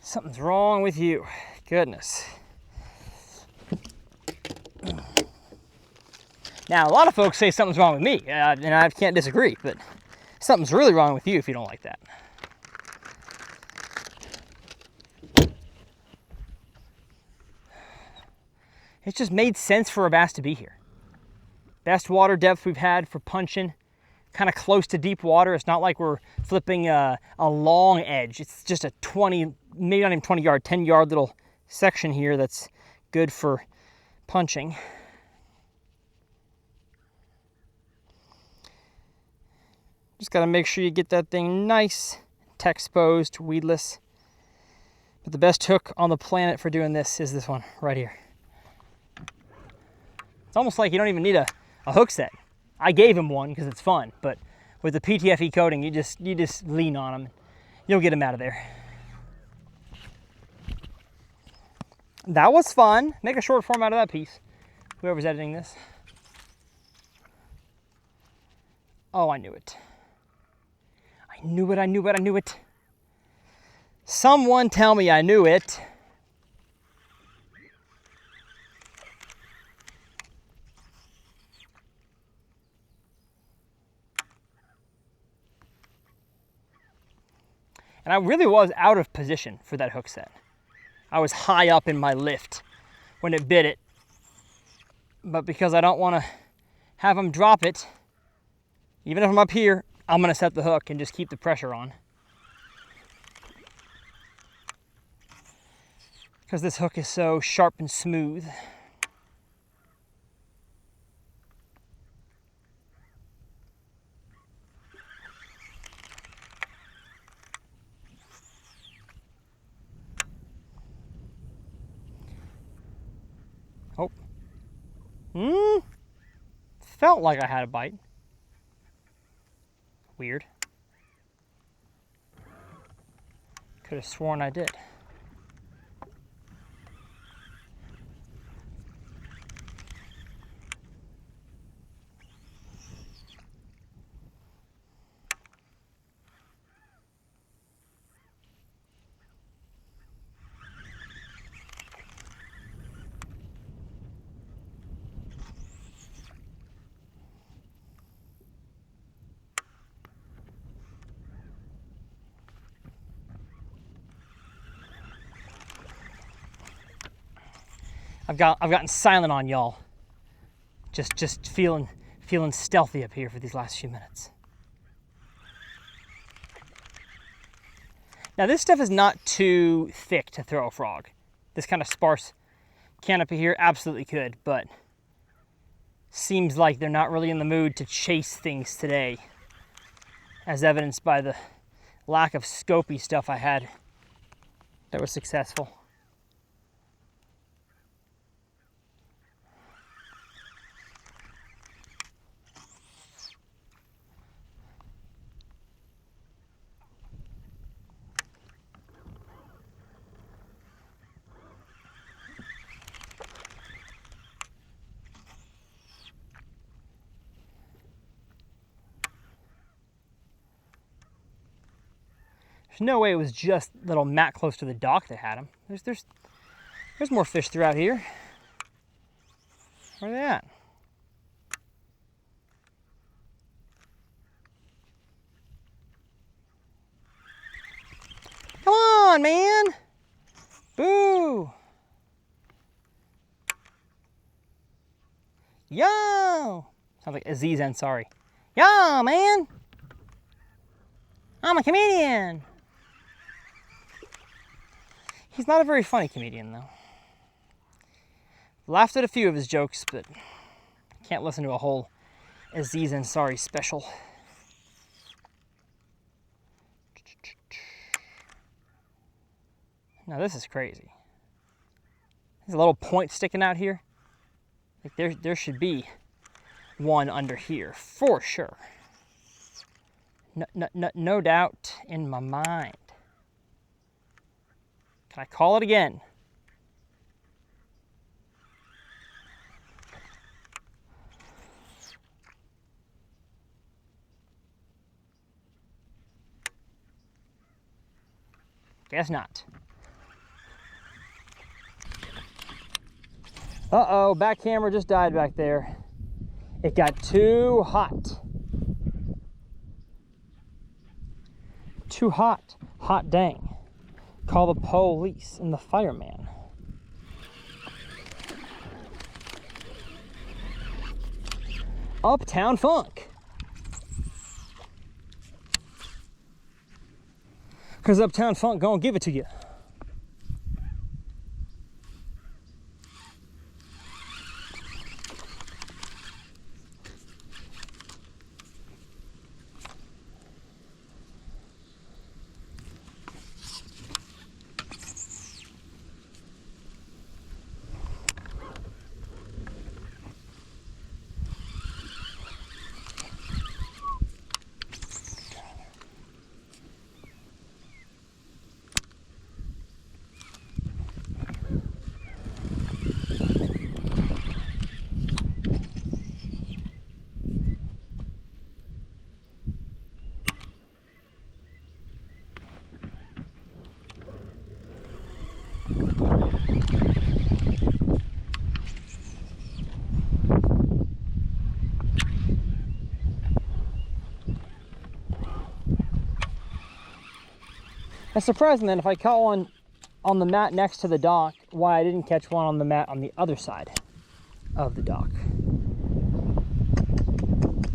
Something's wrong with you. Goodness. Now, a lot of folks say something's wrong with me, and I can't disagree, but something's really wrong with you if you don't like that. It just made sense for a bass to be here. Best water depth we've had for punching, kind of close to deep water. It's not like we're flipping a long edge. It's just a 20, maybe not even 20 yard, 10 yard little section here that's good for punching. Just got to make sure you get that thing nice, exposed, weedless. But the best hook on the planet for doing this is this one right here. It's almost like you don't even need a hook set. I gave him one because it's fun, but with the PTFE coating, you just lean on him. You'll get him out of there. That was fun. Make a short form out of that piece. Whoever's editing this. Oh, I knew it. I knew it, I knew it, I knew it. Someone tell me I knew it. And I really was out of position for that hook set. I was high up in my lift when it bit it. But because I don't want to have him drop it, even if I'm up here, I'm going to set the hook and just keep the pressure on. Because this hook is so sharp and smooth. Oh. Felt like I had a bite. Weird. Could have sworn I did. I've gotten silent on y'all. Just feeling stealthy up here for these last few minutes. Now this stuff is not too thick to throw a frog. This kind of sparse canopy here absolutely could, but seems like they're not really in the mood to chase things today. as evidenced by the lack of scopy stuff I had that was successful. There's no way it was just little Matt close to the dock that had him. There's more fish throughout here. Where are they at? Come on, man! Boo! Yo! Sounds like Aziz Ansari. Yo, man! I'm a comedian! He's not a very funny comedian, though. Laughed at a few of his jokes, but can't listen to a whole Aziz Ansari special. Now this is crazy. There's a little point sticking out here. Like there should be one under here for sure. No doubt in my mind. Can I call it again? Guess not. Uh-oh, back camera just died back there. It got too hot. Too hot. Hot dang. Call the police and the fireman. Uptown Funk. Because Uptown Funk gonna give it to you. It's surprising then if I caught one on the mat next to the dock, why I didn't catch one on the mat on the other side of the dock.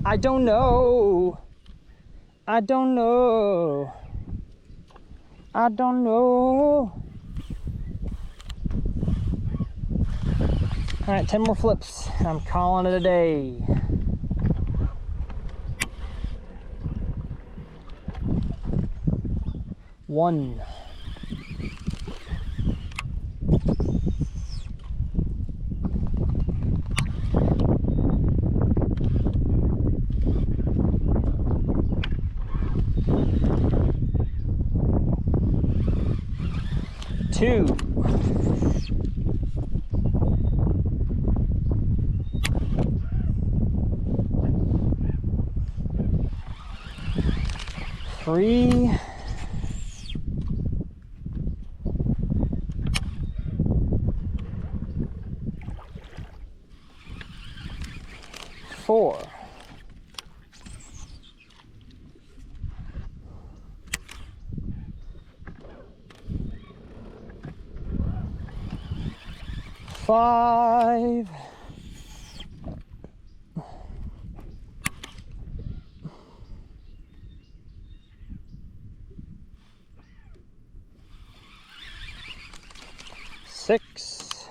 I don't know. I don't know. I don't know. All right, 10 more flips. I'm calling it a day. One. Two. Three. Four. Five. Six.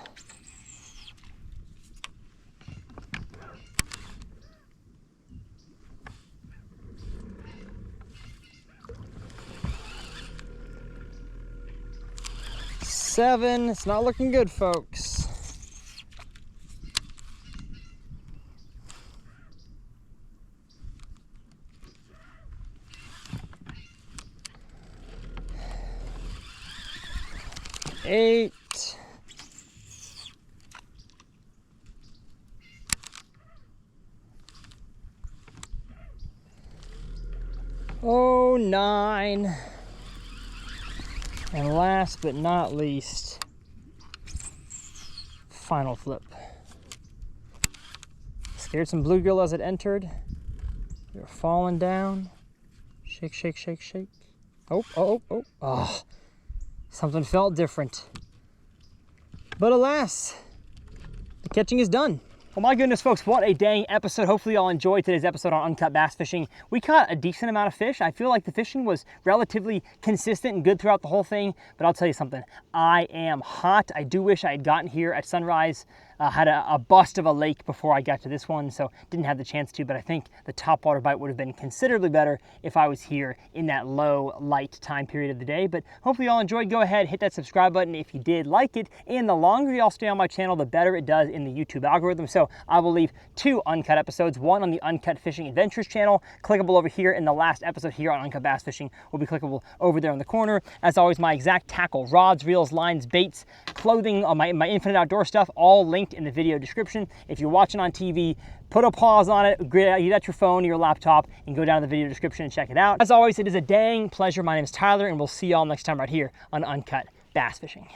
7. It's not looking good, folks. Eight. Oh, 9. And last but not least, final flip. Scared some bluegill as it entered. They're falling down. Shake, shake, shake, shake. Oh, oh, oh, oh. Something felt different. But alas, the catching is done. Well, my goodness, folks, what a dang episode. Hopefully y'all enjoyed today's episode on Uncut Bass Fishing. We caught a decent amount of fish. I feel like the fishing was relatively consistent and good throughout the whole thing, but I'll tell you something, I am hot. I do wish I had gotten here at sunrise. Had a bust of a lake before I got to this one, so didn't have the chance to, but I think the topwater bite would have been considerably better if I was here in that low light time period of the day. But hopefully y'all enjoyed. Go ahead, hit that subscribe button if you did like it, and the longer y'all stay on my channel, the better it does in the YouTube algorithm. So I will leave 2 uncut episodes, one on the Uncut Fishing Adventures channel, clickable over here, and the last episode here on Uncut Bass Fishing will be clickable over there in the corner. As always, my exact tackle, rods, reels, lines, baits, clothing, my Infinite Outdoor stuff, all linked in the video description. If you're watching on TV, put a pause on it, get out your phone or your laptop, and go down to the video description and check it out. As always, it is a dang pleasure. My name is Tyler, and we'll see y'all next time right here on Uncut Bass Fishing.